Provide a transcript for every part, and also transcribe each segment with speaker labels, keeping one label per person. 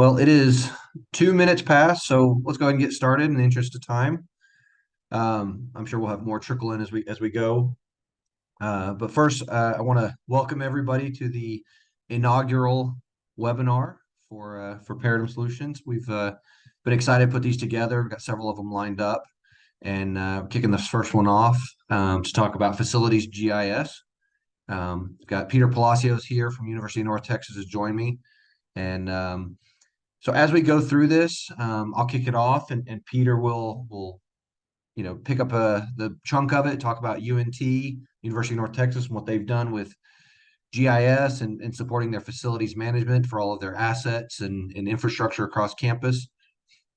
Speaker 1: Well, it is 2 minutes past, so let's go ahead and get started in the interest of time. I'm sure we'll have more trickle in as we go. But first, I want to welcome everybody to the inaugural webinar for Paratum Solutions. We've been excited to put these together. We've got several of them lined up, and kicking this first one off to talk about facilities GIS. Got Peter Palacios here from University of North Texas has joined me, and so as we go through this, I'll kick it off, and Peter will pick up the chunk of it, talk about UNT, University of North Texas, and what they've done with GIS and supporting their facilities management for all of their assets and infrastructure across campus.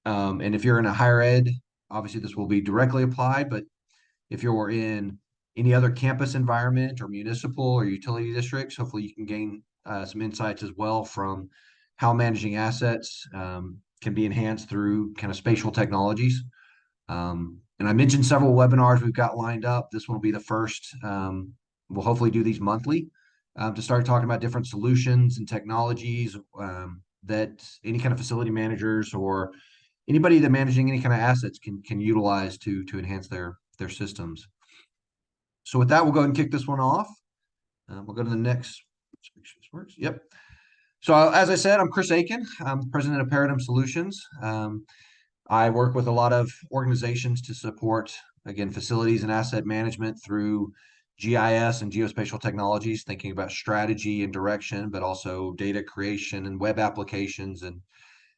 Speaker 1: And if you're in a higher ed, obviously this will be directly applied, but if you're in any other campus environment or municipal or utility districts, hopefully you can gain some insights as well from how managing assets can be enhanced through kind of spatial technologies. And I mentioned several webinars we've got lined up. This one will be the first. We'll hopefully do these monthly to start talking about different solutions and technologies that any kind of facility managers or anybody that managing any kind of assets can utilize to enhance their systems. So with that, we'll go ahead and kick this one off. We'll go to the next. Let's make sure this works. Yep. So as I said, I'm Chris Akin. I'm president of Paratum Solutions. I work with a lot of organizations to support, again, facilities and asset management through GIS and geospatial technologies, thinking about strategy and direction, but also data creation and web applications and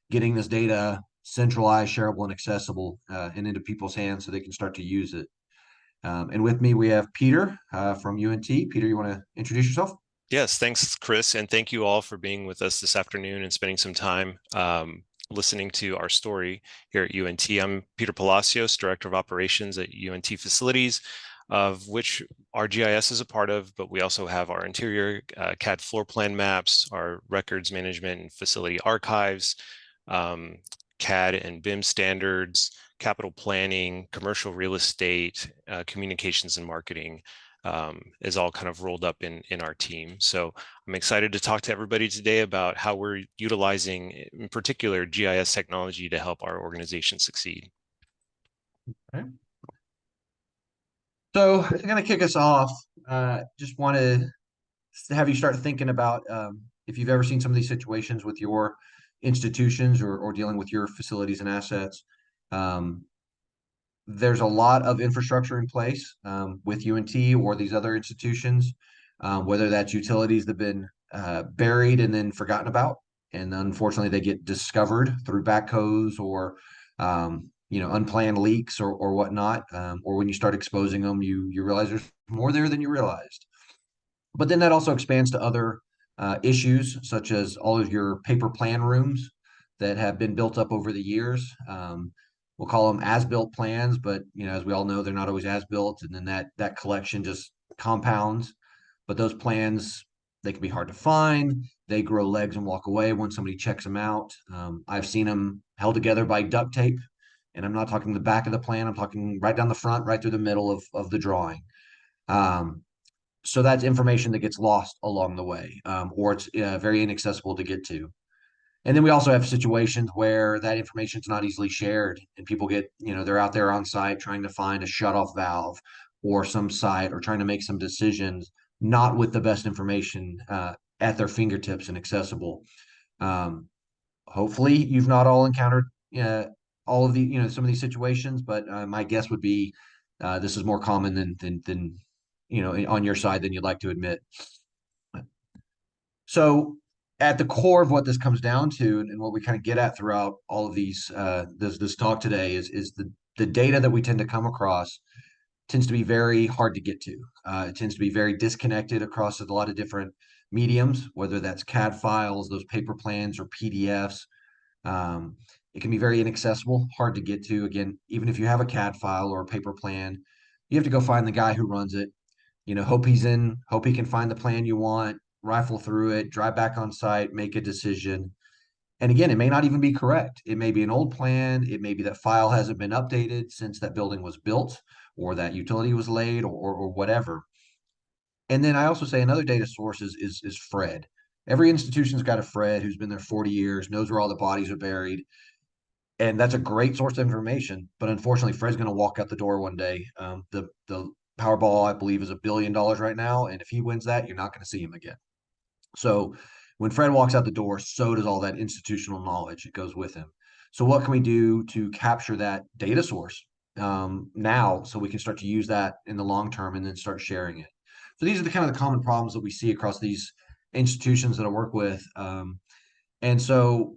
Speaker 1: getting this data centralized, shareable, and accessible and into people's hands so they can start to use it. And with me, we have Peter from UNT. Peter, you want to introduce yourself?
Speaker 2: Yes, thanks, Chris. And thank you all for being with us this afternoon and spending some time listening to our story here at UNT. I'm Peter Palacios, Director of Operations at UNT Facilities, of which our GIS is a part of, but we also have our interior CAD floor plan maps, our records management and facility archives, CAD and BIM standards, capital planning, commercial real estate, communications and marketing. Is all kind of rolled up in our team. So I'm excited to talk to everybody today about how we're utilizing, in particular, GIS technology to help our organization succeed.
Speaker 1: Okay. So I'm going to kick us off. Just want to have you start thinking about if you've ever seen some of these situations with your institutions or dealing with your facilities and assets. There's a lot of infrastructure in place with UNT or these other institutions, whether that's utilities that have been buried and then forgotten about, and unfortunately they get discovered through backhoes or unplanned leaks or whatnot, or when you start exposing them, you realize there's more there than you realized. But then that also expands to other issues, such as all of your paper plan rooms that have been built up over the years. We'll call them as-built plans, but as we all know, they're not always as-built, and then that collection just compounds. But those plans, they can be hard to find. They grow legs and walk away when somebody checks them out. I've seen them held together by duct tape, and I'm not talking the back of the plan. I'm talking right down the front, right through the middle of the drawing. So that's information that gets lost along the way, or it's very inaccessible to get to. And then we also have situations where that information is not easily shared, and people get, they're out there on site trying to find a shutoff valve or some site, or trying to make some decisions, not with the best information at their fingertips and accessible. Hopefully, you've not all encountered all of the, some of these situations, but my guess would be this is more common than on your side than you'd like to admit. So at the core of what this comes down to, and what we kind of get at throughout all of these this talk today, is the data that we tend to come across tends to be very hard to get to. It tends to be very disconnected across a lot of different mediums, whether that's CAD files, those paper plans, or PDFs. It can be very inaccessible, hard to get to. Again, even if you have a CAD file or a paper plan, you have to go find the guy who runs it. Hope he can find the plan you want, rifle through it, drive back on site, make a decision. And again, it may not even be correct. It may be an old plan. It may be that file hasn't been updated since that building was built, or that utility was laid, or whatever. And then I also say another data source is FRED. Every institution's got a Fred who's been there 40 years, knows where all the bodies are buried, and that's a great source of information. But unfortunately, Fred's going to walk out the door one day. The Powerball, I believe, is $1 billion right now, and if he wins that, you're not going to see him again. So when Fred walks out the door, so does all that institutional knowledge. It goes with him. So what can we do to capture that data source now, so we can start to use that in the long term and then start sharing it? So these are the kind of the common problems that we see across these institutions that I work with. And so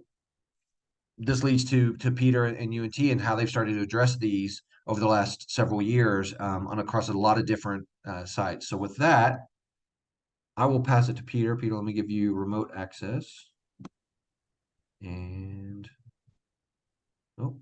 Speaker 1: this leads to Peter and UNT and how they've started to address these over the last several years on across a lot of different sites. So with that, I will pass it to Peter. Peter, let me give you remote access. And oh,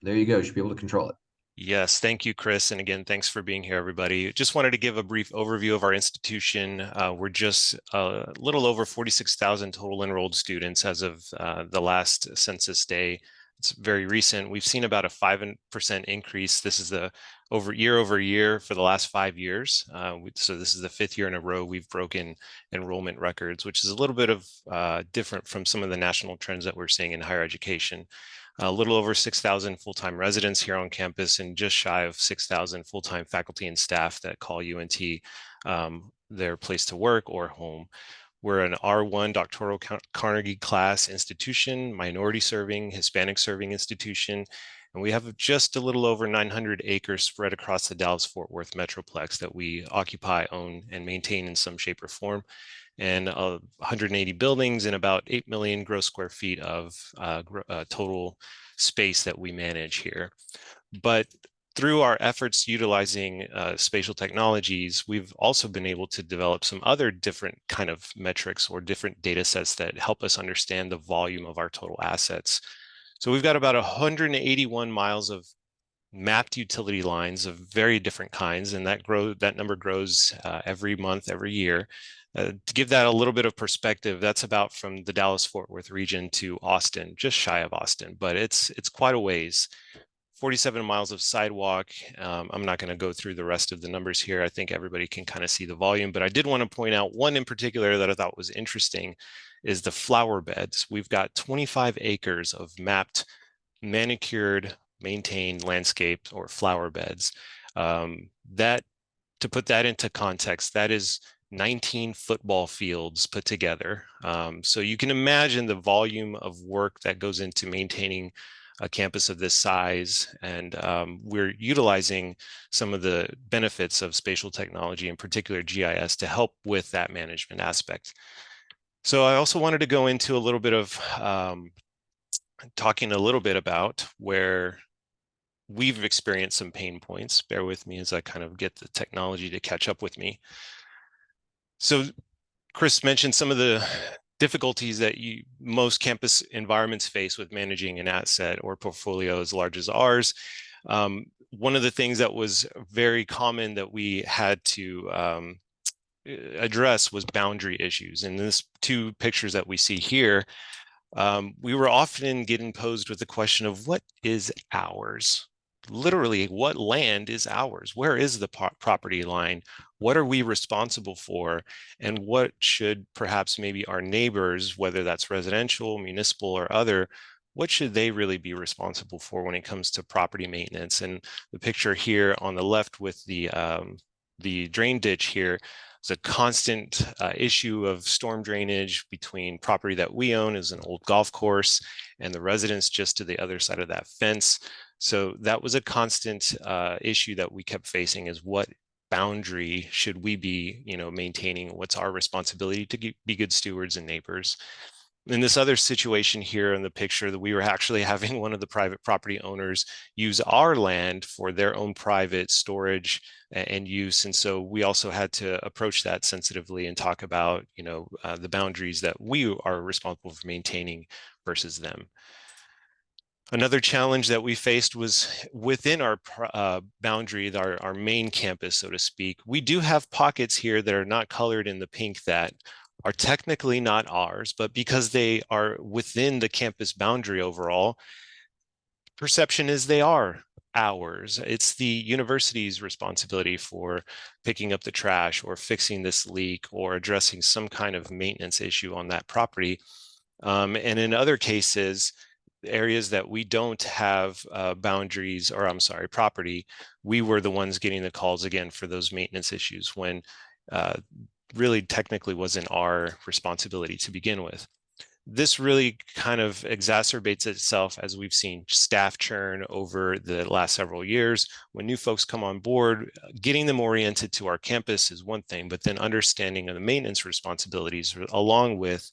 Speaker 1: there you go. You should be able to control it.
Speaker 2: Yes, thank you, Chris. And again, thanks for being here, everybody. Just wanted to give a brief overview of our institution. We're just a little over 46,000 total enrolled students as of the last census day. It's very recent. We've seen about a 5% increase. This is the over year for the last 5 years. So this is the 5th year in a row we've broken enrollment records, which is a little bit of different from some of the national trends that we're seeing in higher education. A little over 6,000 full-time residents here on campus and just shy of 6,000 full-time faculty and staff that call UNT their place to work or home. We're an R1 doctoral Carnegie class institution, minority serving, Hispanic serving institution, and we have just a little over 900 acres spread across the Dallas-Fort Worth Metroplex that we occupy, own, and maintain in some shape or form, and 180 buildings and about 8 million gross square feet of total space that we manage here. But through our efforts utilizing spatial technologies, we've also been able to develop some other different kind of metrics or different data sets that help us understand the volume of our total assets. So we've got about 181 miles of mapped utility lines of very different kinds, and that number grows every month, every year. To give that a little bit of perspective, that's about from the Dallas-Fort Worth region to Austin, just shy of Austin, but it's quite a ways. 47 miles of sidewalk. I'm not going to go through the rest of the numbers here. I think everybody can kind of see the volume, but I did want to point out one in particular that I thought was interesting is the flower beds. We've got 25 acres of mapped, manicured, maintained landscape or flower beds. That, to put that into context, that is 19 football fields put together. So you can imagine the volume of work that goes into maintaining a campus of this size, and we're utilizing some of the benefits of spatial technology, in particular GIS, to help with that management aspect. So I also wanted to go into a little bit of talking a little bit about where we've experienced some pain points. Bear with me as I kind of get the technology to catch up with me. So Chris mentioned some of the difficulties that most campus environments face with managing an asset or portfolio as large as ours. One of the things that was very common that we had to address was boundary issues. And these two pictures that we see here, we were often getting posed with the question of what is ours? Literally, what land is ours? Where is the property line? What are we responsible for? And what should perhaps maybe our neighbors, whether that's residential, municipal, or other, what should they really be responsible for when it comes to property maintenance? And the picture here on the left with the drain ditch here is a constant issue of storm drainage between property that we own as an old golf course and the residents just to the other side of that fence. So that was a constant issue that we kept facing, is what boundary should we be, maintaining? What's our responsibility to be good stewards and neighbors? In this other situation here in the picture, that we were actually having one of the private property owners use our land for their own private storage and use. And so we also had to approach that sensitively and talk about, the boundaries that we are responsible for maintaining versus them. Another challenge that we faced was within our boundary, our main campus, so to speak. We do have pockets here that are not colored in the pink that are technically not ours, but because they are within the campus boundary overall, perception is they are. ours. It's the university's responsibility for picking up the trash or fixing this leak or addressing some kind of maintenance issue on that property. And in other cases, areas that we don't have boundaries, or I'm sorry, property, we were the ones getting the calls again for those maintenance issues when really technically wasn't our responsibility to begin with. This really kind of exacerbates itself as we've seen staff churn over the last several years. When new folks come on board, getting them oriented to our campus is one thing, but then understanding of the maintenance responsibilities along with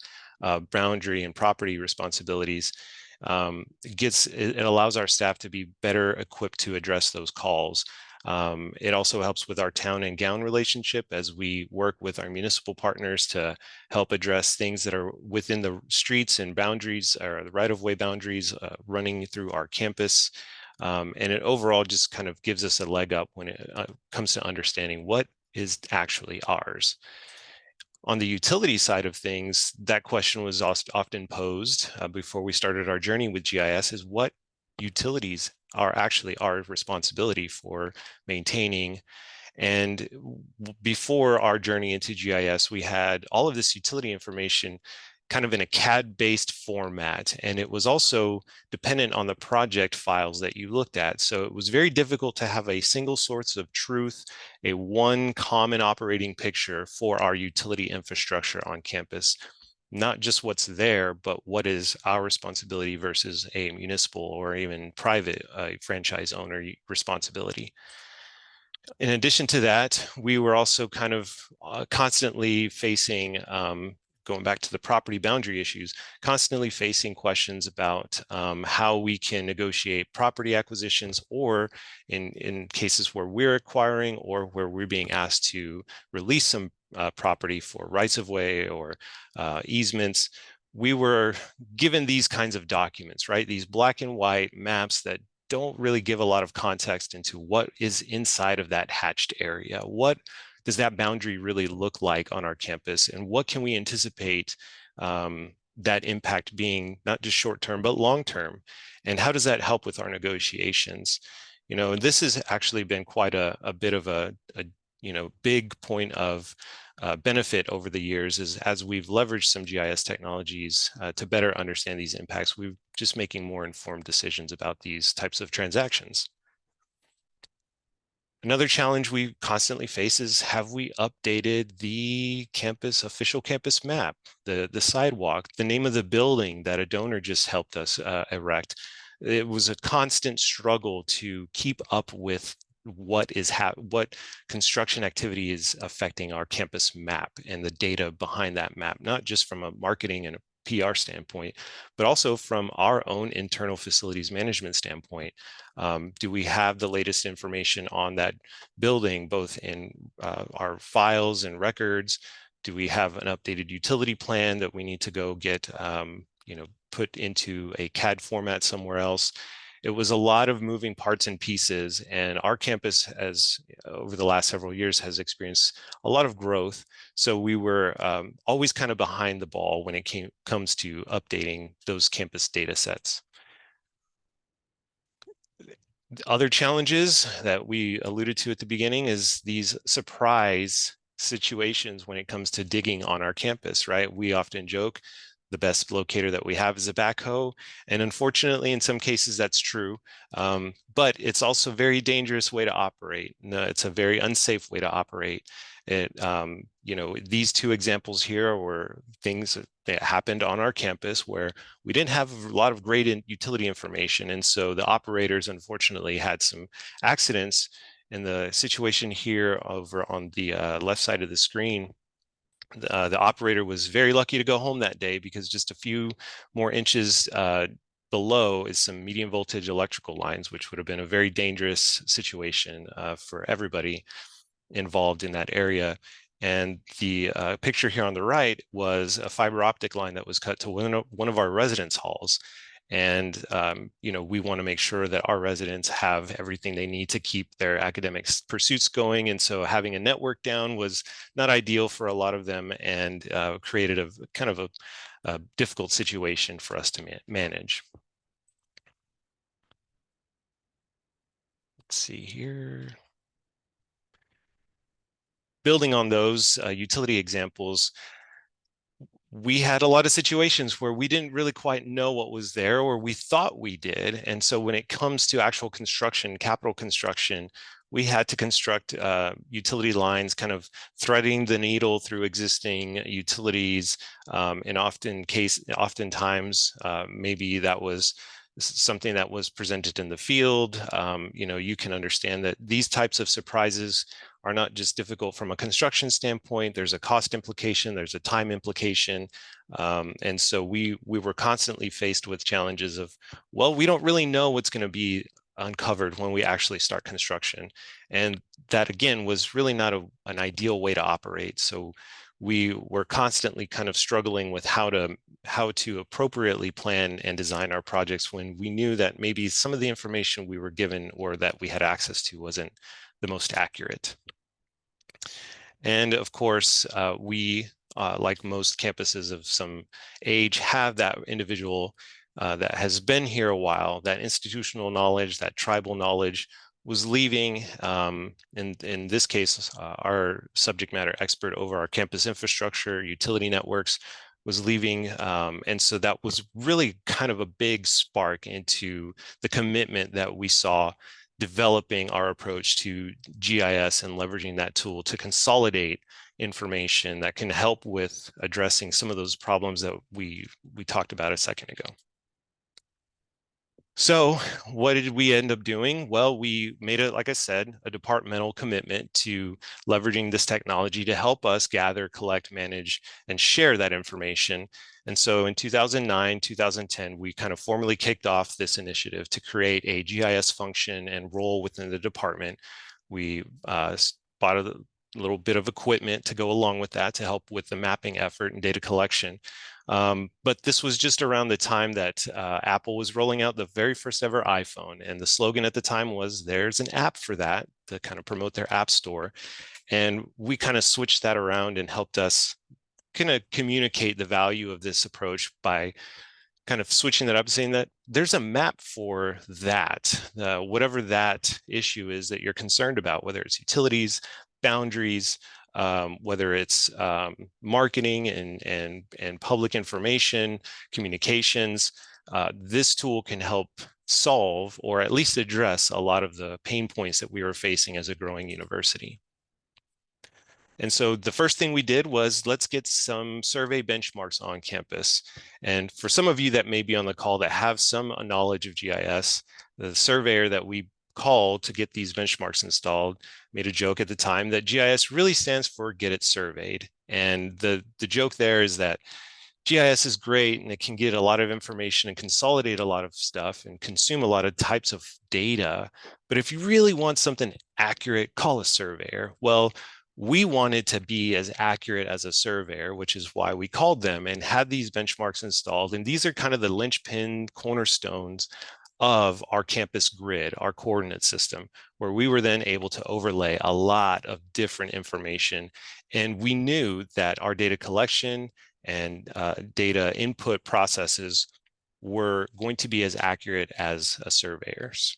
Speaker 2: boundary and property responsibilities it allows our staff to be better equipped to address those calls. It also helps with our town and gown relationship as we work with our municipal partners to help address things that are within the streets and boundaries or the right-of-way boundaries running through our campus. And it overall just kind of gives us a leg up when it comes to understanding what is actually ours. On the utility side of things, that question was often posed before we started our journey with GIS is what utilities are actually our responsibility for maintaining. And before our journey into GIS, we had all of this utility information kind of in a CAD-based format. And it was also dependent on the project files that you looked at. So it was very difficult to have a single source of truth, a one common operating picture for our utility infrastructure on campus. Not just what's there, but what is our responsibility versus a municipal or even private franchise owner responsibility. In addition to that, we were also kind of constantly facing, going back to the property boundary issues, constantly facing questions about how we can negotiate property acquisitions, or in cases where we're acquiring or where we're being asked to release some property for rights of way or easements. We were given these kinds of documents, right? These black and white maps that don't really give a lot of context into what is inside of that hatched area. What does that boundary really look like on our campus? And what can we anticipate that impact being not just short-term, but long-term? And how does that help with our negotiations? You know, and this has actually been quite a bit of a big point of benefit over the years is as we've leveraged some GIS technologies to better understand these impacts, we're just making more informed decisions about these types of transactions. Another challenge we constantly face is, have we updated the official campus map, the sidewalk, the name of the building that a donor just helped us erect? It was a constant struggle to keep up with what construction activity is affecting our campus map and the data behind that map, not just from a marketing and a PR standpoint, but also from our own internal facilities management standpoint. Do we have the latest information on that building, both in our files and records? Do we have an updated utility plan that we need to go get put into a CAD format somewhere else? It was a lot of moving parts and pieces, and our campus has, over the last several years, has experienced a lot of growth. So we were always kind of behind the ball when it comes to updating those campus data sets. Other challenges that we alluded to at the beginning is these surprise situations when it comes to digging on our campus, right? We often joke the best locator that we have is a backhoe. And unfortunately, in some cases, that's true. But it's also a very dangerous way to operate. It's a very unsafe way to operate. These two examples here were things that happened on our campus where we didn't have a lot of great utility information. And so the operators, unfortunately, had some accidents. In the situation here over on the left side of the screen, the operator was very lucky to go home that day because just a few more inches below is some medium voltage electrical lines, which would have been a very dangerous situation for everybody involved in that area. And the picture here on the right was a fiber optic line that was cut to one of our residence halls. And, we want to make sure that our residents have everything they need to keep their academic pursuits going. And so having a network down was not ideal for a lot of them and created a kind of a difficult situation for us to manage. let's see here. Building on those utility examples, we had a lot of situations where we didn't really quite know what was there, or we thought we did. And so when it comes to actual construction, capital construction, we had to construct utility lines, kind of threading the needle through existing utilities. And oftentimes, maybe that was something that was presented in the field. You can understand that these types of surprises are not just difficult from a construction standpoint. There's a cost implication, there's a time implication. And so we were constantly faced with challenges of, well, we don't really know what's going to be uncovered when we actually start construction. And that, again, was really not an ideal way to operate. So we were constantly kind of struggling with how to appropriately plan and design our projects when we knew that maybe some of the information we were given or that we had access to wasn't the most accurate. And of course, we, like most campuses of some age, have that individual that has been here a while, that institutional knowledge, that tribal knowledge was leaving. In this case, our subject matter expert over our campus infrastructure, utility networks, was leaving. And so that was really kind of a big spark into the commitment that we saw developing our approach to GIS and leveraging that tool to consolidate information that can help with addressing some of those problems that we talked about a second ago. So what did we end up doing? Well, we made it, like I said, a departmental commitment to leveraging this technology to help us gather, collect, manage, and share that information. And so in 2009, 2010, we kind of formally kicked off this initiative to create a GIS function and role within the department. We bought a little bit of equipment to go along with that to help with the mapping effort and data collection. But this was just around the time that Apple was rolling out the very first ever iPhone. And the slogan at the time was, there's an app for that, to kind of promote their app store. And we kind of switched that around and helped us kind of communicate the value of this approach by kind of switching that up and saying that there's a map for that, whatever that issue is that you're concerned about, whether it's utilities, boundaries, whether it's marketing and public information, communications. This tool can help solve or at least address a lot of the pain points that we were facing as a growing university. And so the first thing we did was, let's get some survey benchmarks on campus. And for some of you that may be on the call that have some knowledge of GIS, the surveyor that we called to get these benchmarks installed made a joke at the time that GIS really stands for Get It Surveyed. And the joke there is that GIS is great and it can get a lot of information and consolidate a lot of stuff and consume a lot of types of data. But if you really want something accurate, call a surveyor. Well, we wanted to be as accurate as a surveyor, which is why we called them and had these benchmarks installed. And these are kind of the linchpin cornerstones of our campus grid, our coordinate system, where we were then able to overlay a lot of different information. And we knew that our data collection and data input processes were going to be as accurate as a surveyor's.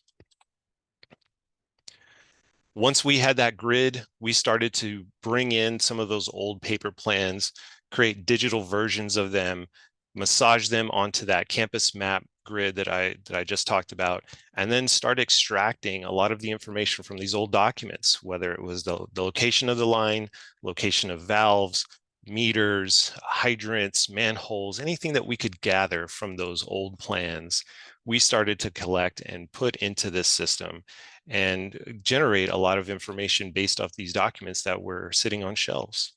Speaker 2: Once we had that grid, we started to bring in some of those old paper plans, create digital versions of them, massage them onto that campus map grid that I just talked about, and then start extracting a lot of the information from these old documents, whether it was the location of the line, location of valves, meters, hydrants, manholes, anything that we could gather from those old plans, we started to collect and put into this system and generate a lot of information based off these documents that were sitting on shelves.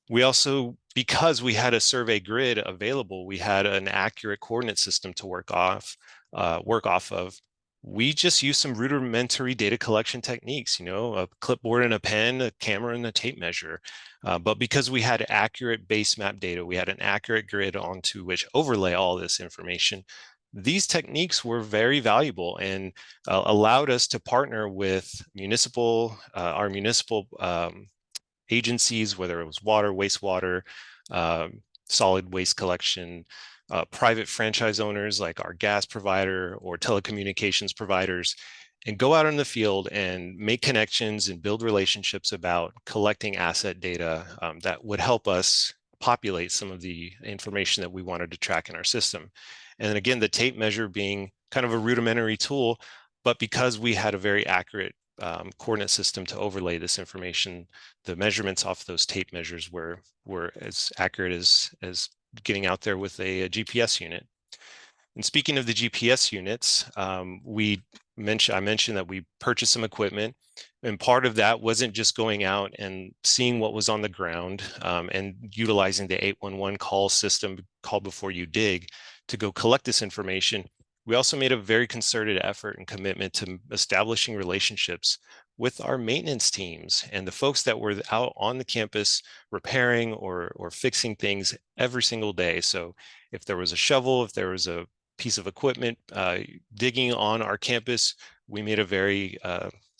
Speaker 2: We also, because we had a survey grid available, we had an accurate coordinate system to work off of. We just used some rudimentary data collection techniques, a clipboard and a pen, a camera and a tape measure. But because we had accurate base map data, we had an accurate grid onto which overlay all this information. These techniques were very valuable and allowed us to partner with our municipal agencies, whether it was water, wastewater, solid waste collection, private franchise owners like our gas provider or telecommunications providers, and go out in the field and make connections and build relationships about collecting asset data that would help us populate some of the information that we wanted to track in our system. And again, the tape measure being kind of a rudimentary tool, but because we had a very accurate coordinate system to overlay this information, the measurements off those tape measures were as accurate as getting out there with a GPS unit. And speaking of the GPS units, I mentioned that we purchased some equipment, and part of that wasn't just going out and seeing what was on the ground and utilizing the 811 call system, call before you dig, to go collect this information. We also made a very concerted effort and commitment to establishing relationships with our maintenance teams and the folks that were out on the campus repairing or fixing things every single day. So if there was a shovel, if there was a piece of equipment digging on our campus, we made a very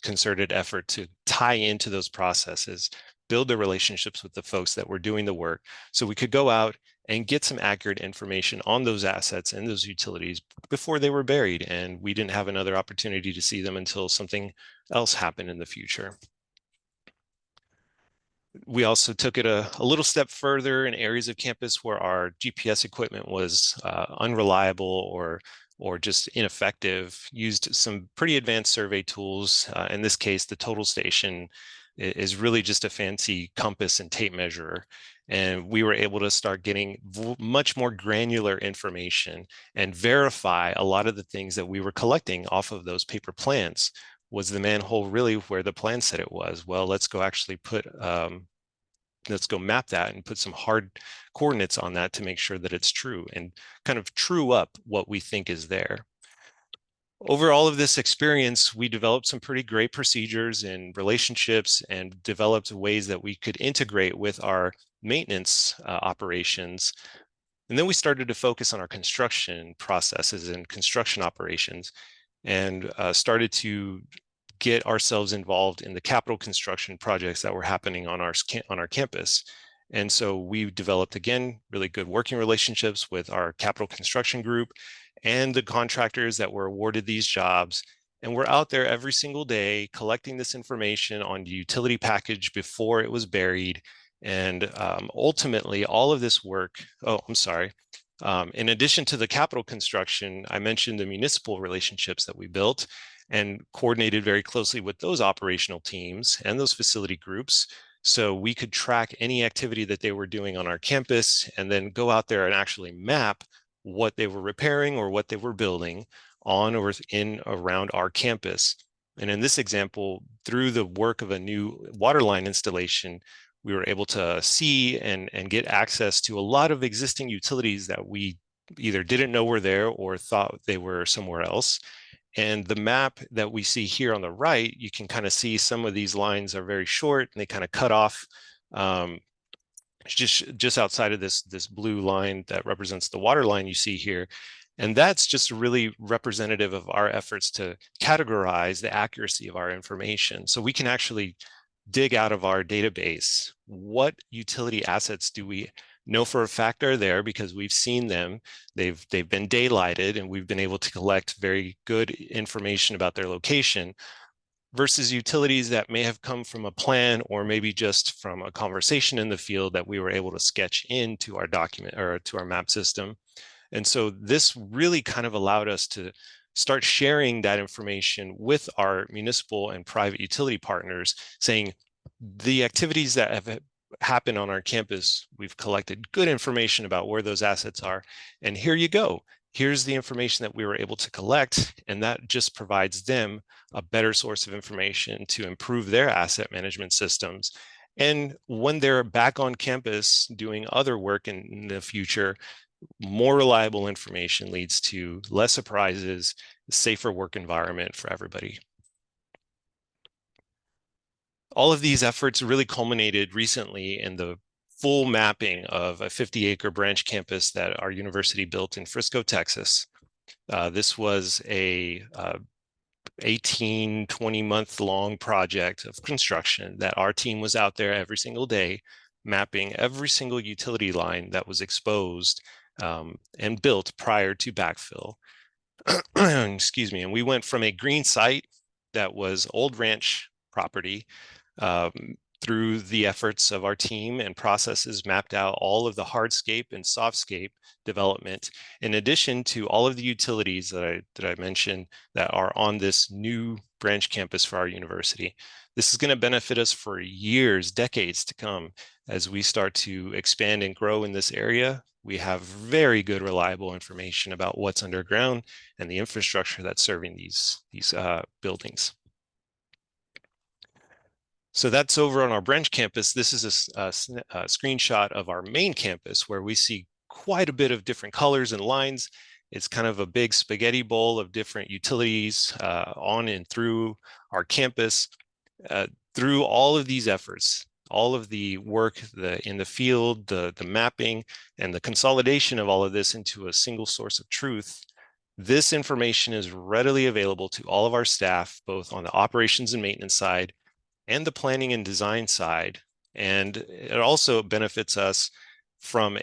Speaker 2: concerted effort to tie into those processes, build the relationships with the folks that were doing the work, so we could go out and get some accurate information on those assets and those utilities before they were buried, and we didn't have another opportunity to see them until something else happened in the future. We also took it a little step further in areas of campus where our GPS equipment was unreliable or just ineffective, used some pretty advanced survey tools. In this case, the total station is really just a fancy compass and tape measurer. And we were able to start getting much more granular information and verify a lot of the things that we were collecting off of those paper plans. Was the manhole really where the plan said it was? Well, let's go actually let's go map that and put some hard coordinates on that to make sure that it's true and kind of true up what we think is there. Over all of this experience, we developed some pretty great procedures and relationships and developed ways that we could integrate with our maintenance operations. And then we started to focus on our construction processes and construction operations, and started to get ourselves involved in the capital construction projects that were happening on our campus. And so we developed, again, really good working relationships with our capital construction group and the contractors that were awarded these jobs. And we're out there every single day collecting this information on the utility package before it was buried. And ultimately, all of this work, in addition to the capital construction, I mentioned the municipal relationships that we built and coordinated very closely with those operational teams and those facility groups, so we could track any activity that they were doing on our campus and then go out there and actually map what they were repairing or what they were building on or in around our campus. And in this example, through the work of a new water line installation, we were able to see and get access to a lot of existing utilities that we either didn't know were there or thought they were somewhere else. And the map that we see here on the right, you can kind of see some of these lines are very short and they kind of cut off just outside of this blue line that represents the water line you see here. And that's just really representative of our efforts to categorize the accuracy of our information. So we can actually dig out of our database what utility assets do we know for a fact are there because we've seen them. They've been daylighted and we've been able to collect very good information about their location, versus utilities that may have come from a plan or maybe just from a conversation in the field that we were able to sketch into our document or to our map system. And so this really kind of allowed us to start sharing that information with our municipal and private utility partners, saying the activities that have happened on our campus, we've collected good information about where those assets are, and here you go. Here's the information that we were able to collect, and that just provides them a better source of information to improve their asset management systems. And when they're back on campus doing other work in the future, more reliable information leads to less surprises, safer work environment for everybody. All of these efforts really culminated recently in the full mapping of a 50-acre branch campus that our university built in Frisco, Texas. This was a 18, 20-month long project of construction that our team was out there every single day, mapping every single utility line that was exposed and built prior to backfill. Excuse me. And we went from a green site that was old ranch property, through the efforts of our team and processes, mapped out all of the hardscape and softscape development, in addition to all of the utilities that I mentioned that are on this new branch campus for our university. This is going to benefit us for years, decades to come, as we start to expand and grow in this area. We have very good, reliable information about what's underground and the infrastructure that's serving these buildings. So that's over on our branch campus. This is a screenshot of our main campus, where we see quite a bit of different colors and lines. It's kind of a big spaghetti bowl of different utilities on and through our campus. Through all of these efforts, all of the work in the field, the mapping, and the consolidation of all of this into a single source of truth, this information is readily available to all of our staff, both on the operations and maintenance side and the planning and design side. And it also benefits us from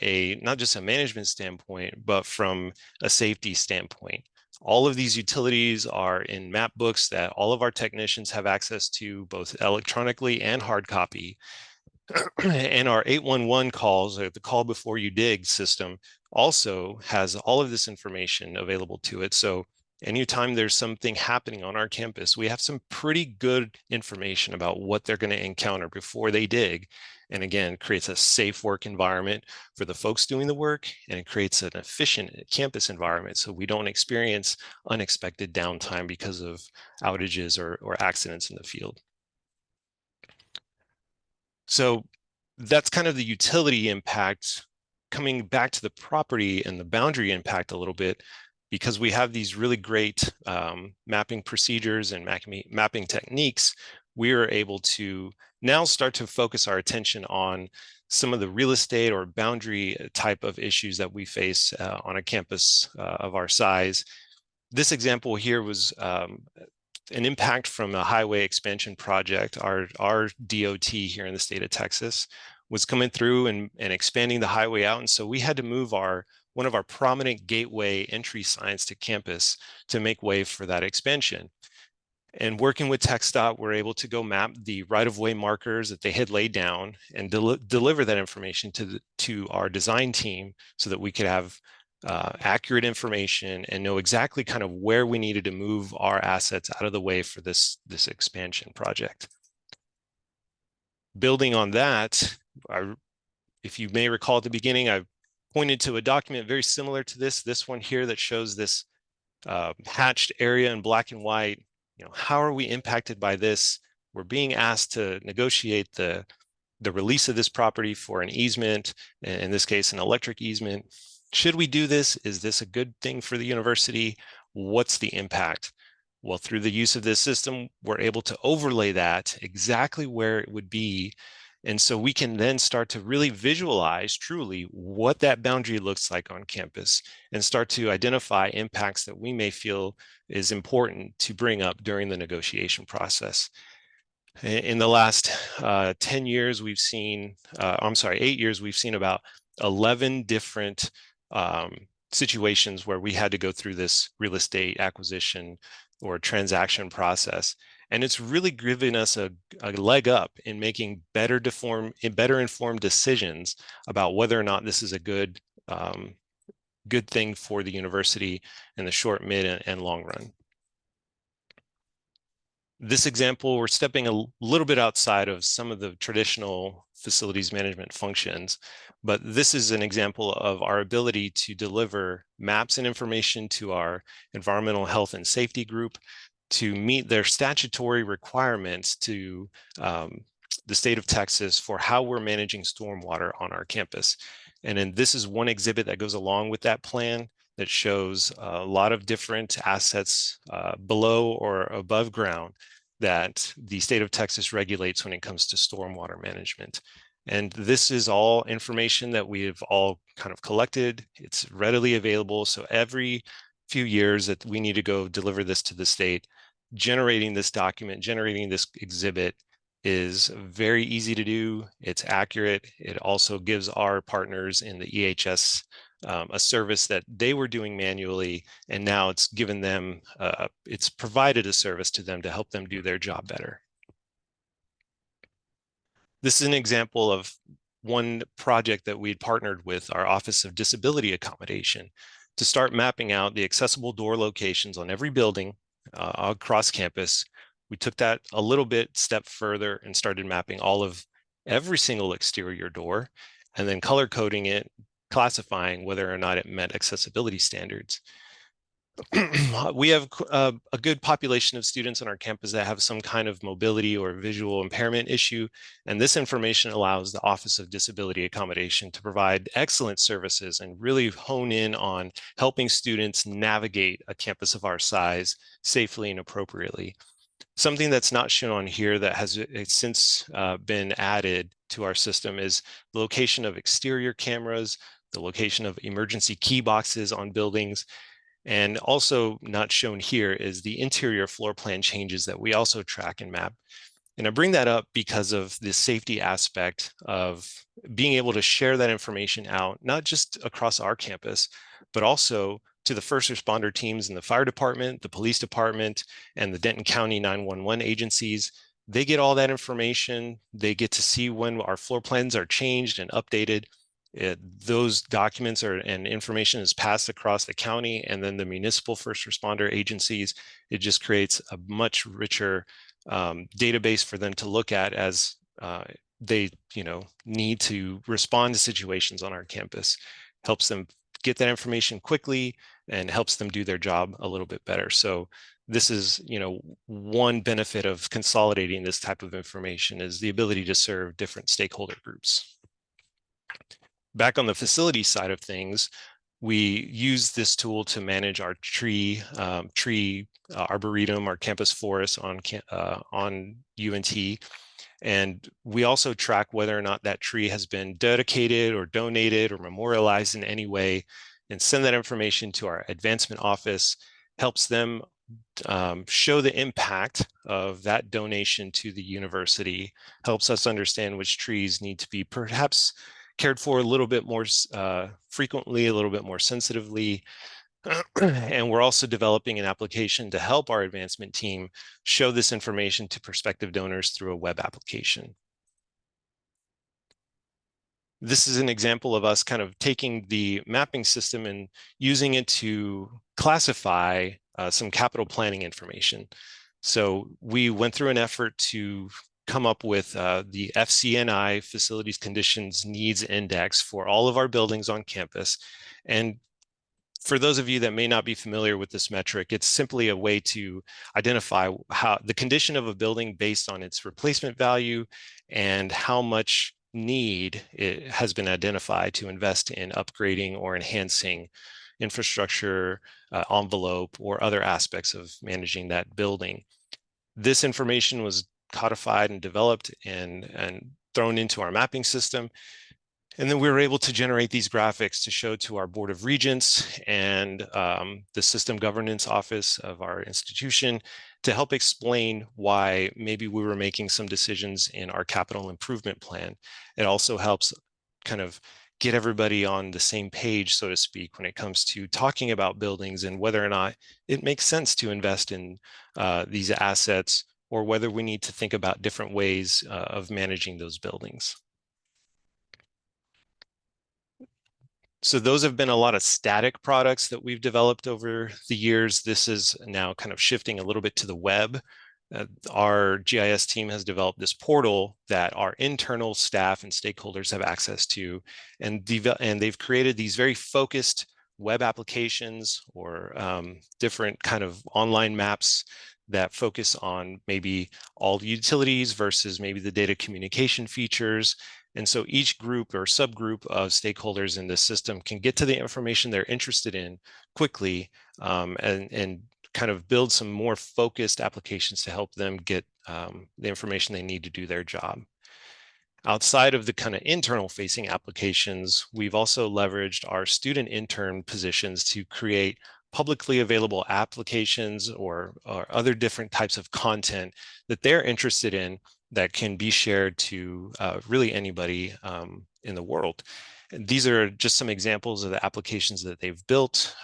Speaker 2: not just a management standpoint, but from a safety standpoint. All of these utilities are in map books that all of our technicians have access to, both electronically and hard copy. And our 811 calls, the call before you dig system, also has all of this information available to it. So anytime there's something happening on our campus, we have some pretty good information about what they're going to encounter before they dig. And again, creates a safe work environment for the folks doing the work, and it creates an efficient campus environment so we don't experience unexpected downtime because of outages or accidents in the field. So that's kind of the utility impact. Coming back to the property and the boundary impact a little bit, because we have these really great mapping procedures and mapping techniques, we are able to now start to focus our attention on some of the real estate or boundary type of issues that we face on a campus of our size. This example here was an impact from a highway expansion project. Our DOT here in the state of Texas was coming through and expanding the highway out. And so we had to move one of our prominent gateway entry signs to campus to make way for that expansion. And working with TxDOT, we're able to go map the right-of-way markers that they had laid down and deliver that information to our design team so that we could have accurate information and know exactly kind of where we needed to move our assets out of the way for this expansion project. Building on that, if you may recall at the beginning, I pointed to a document very similar to this one here that shows this hatched area in black and white. How are we impacted by this? We're being asked to negotiate the release of this property for an easement, in this case, an electric easement. Should we do this? Is this a good thing for the university? What's the impact? Well, through the use of this system, we're able to overlay that exactly where it would be. And so we can then start to really visualize truly what that boundary looks like on campus and start to identify impacts that we may feel is important to bring up during the negotiation process. In the last 10 years, we've seen, 8 years, we've seen about 11 different situations where we had to go through this real estate acquisition or transaction process. And it's really given us a leg up in making better informed decisions about whether or not this is a good thing for the university in the short, mid, and long run. This example, we're stepping a little bit outside of some of the traditional facilities management functions, but this is an example of our ability to deliver maps and information to our environmental health and safety group to meet their statutory requirements to the state of Texas for how we're managing stormwater on our campus. And then this is one exhibit that goes along with that plan that shows a lot of different assets below or above ground that the state of Texas regulates when it comes to stormwater management. And this is all information that we have all kind of collected. It's readily available. So every few years that we need to go deliver this to the state, generating this document, generating this exhibit is very easy to do. It's accurate. It also gives our partners in the EHS a service that they were doing manually, and now it's given them, it's provided a service to them to help them do their job better. This is an example of one project that we'd partnered with our Office of Disability Accommodation to start mapping out the accessible door locations on every building across campus. We took that a little bit step further and started mapping all of every single exterior door, and then color coding it, classifying whether or not it met accessibility standards. We have a good population of students on our campus that have some kind of mobility or visual impairment issue, and this information allows the Office of Disability Accommodation to provide excellent services and really hone in on helping students navigate a campus of our size safely and appropriately. Something that's not shown on here that has since been added to our system is the location of exterior cameras, the location of emergency key boxes on buildings, and also not shown here is the interior floor plan changes that we also track and map. And I bring that up because of the safety aspect of being able to share that information out, not just across our campus, but also to the first responder teams in the fire department, the police department, and the Denton County 911 agencies. They get all that information. They get to see when our floor plans are changed and updated. Those documents and information is passed across the county and then the municipal first responder agencies. It just creates a much richer database for them to look at as they need to respond to situations on our campus. Helps them get that information quickly and helps them do their job a little bit better. So this is, one benefit of consolidating this type of information is the ability to serve different stakeholder groups. Back on the facility side of things, we use this tool to manage our tree arboretum, our campus forest on UNT. And we also track whether or not that tree has been dedicated or donated or memorialized in any way, and send that information to our advancement office, helps them show the impact of that donation to the university, helps us understand which trees need to be perhaps cared for a little bit more frequently, a little bit more sensitively. And we're also developing an application to help our advancement team show this information to prospective donors through a web application. This is an example of us kind of taking the mapping system and using it to classify some capital planning information. So we went through an effort to come up with the FCNI Facilities Conditions Needs Index for all of our buildings on campus. And for those of you that may not be familiar with this metric, it's simply a way to identify how the condition of a building based on its replacement value and how much need it has been identified to invest in upgrading or enhancing infrastructure, envelope, or other aspects of managing that building. This information was codified and developed and thrown into our mapping system. And then we were able to generate these graphics to show to our Board of Regents and the System Governance Office of our institution to help explain why maybe we were making some decisions in our capital improvement plan. It also helps kind of get everybody on the same page, so to speak, when it comes to talking about buildings and whether or not it makes sense to invest in these assets, or whether we need to think about different ways of managing those buildings. So those have been a lot of static products that we've developed over the years. This is now kind of shifting a little bit to the web. Our GIS team has developed this portal that our internal staff and stakeholders have access to, and they've created these very focused web applications or different kind of online maps that focus on maybe all utilities versus maybe the data communication features. And so each group or subgroup of stakeholders in this system can get to the information they're interested in quickly and kind of build some more focused applications to help them get the information they need to do their job. Outside of the kind of internal facing applications, we've also leveraged our student intern positions to create publicly available applications or other different types of content that they're interested in that can be shared to really anybody in the world. These are just some examples of the applications that they've built,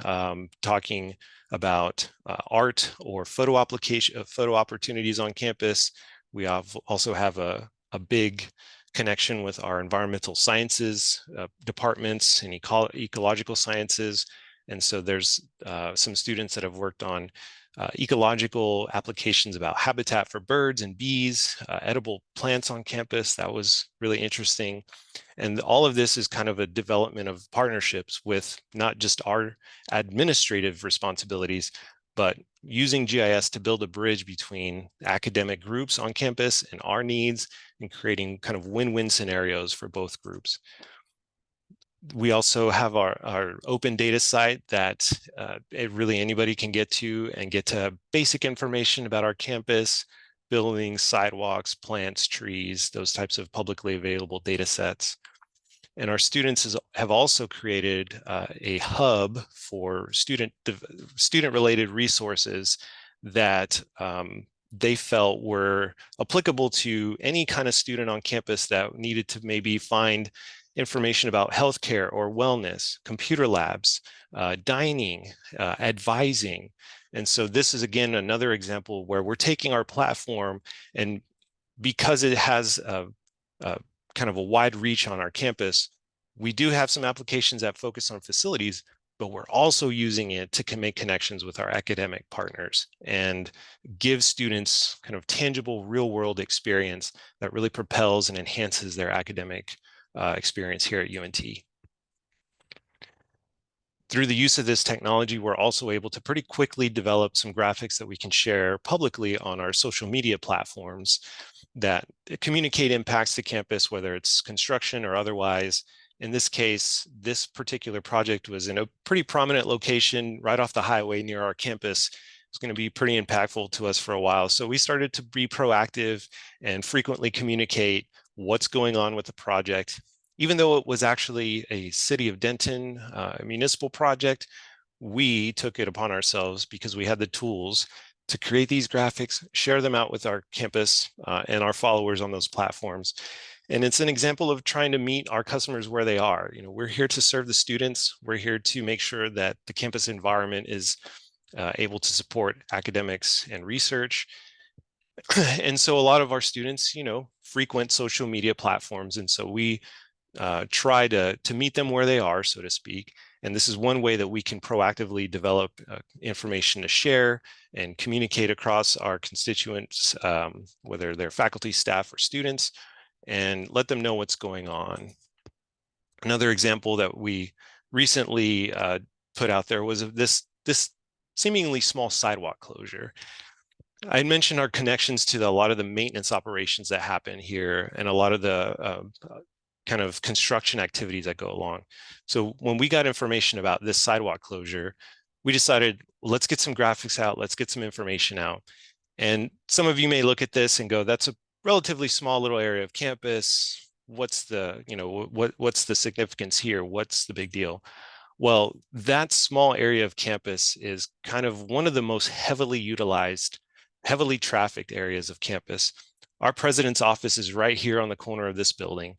Speaker 2: talking about art or photo opportunities on campus. We also have a big connection with our environmental sciences departments and ecological sciences. And so there's some students that have worked on ecological applications about habitat for birds and bees, edible plants on campus. That was really interesting. And all of this is kind of a development of partnerships with not just our administrative responsibilities, but using GIS to build a bridge between academic groups on campus and our needs, and creating kind of win-win scenarios for both groups. We also have our open data site that really anybody can get to and get to basic information about our campus, buildings, sidewalks, plants, trees, those types of publicly available data sets. And our students have also created a hub for student-related resources that they felt were applicable to any kind of student on campus that needed to maybe find information about healthcare or wellness, computer labs, dining, advising. And so this is, again, another example where we're taking our platform, and because it has a kind of a wide reach on our campus, we do have some applications that focus on facilities, but we're also using it to make connections with our academic partners and give students kind of tangible real world experience that really propels and enhances their academic experience here at UNT. Through the use of this technology, we're also able to pretty quickly develop some graphics that we can share publicly on our social media platforms that communicate impacts to campus, whether it's construction or otherwise. In this case, this particular project was in a pretty prominent location right off the highway near our campus. It's going to be pretty impactful to us for a while. So we started to be proactive and frequently communicate what's going on with the project. Even though it was actually a City of Denton municipal project, we took it upon ourselves, because we had the tools to create these graphics, share them out with our campus and our followers on those platforms. And it's an example of trying to meet our customers where they are. You know, we're here to serve the students. We're here to make sure that the campus environment is able to support academics and research. And so a lot of our students, you know, frequent social media platforms. And so we try to meet them where they are, so to speak. And this is one way that we can proactively develop information to share and communicate across our constituents, whether they're faculty, staff, or students, and let them know what's going on. Another example that we recently put out there was of this seemingly small sidewalk closure. I mentioned our connections to a lot of the maintenance operations that happen here and a lot of the kind of construction activities that go along. So when we got information about this sidewalk closure, we decided, let's get some graphics out, let's get some information out. And some of you may look at this and go, that's a relatively small little area of campus. What's the, you know, what's the significance here? What's the big deal? Well, that small area of campus is kind of one of the most heavily utilized, heavily trafficked areas of campus. Our president's office is right here on the corner of this building.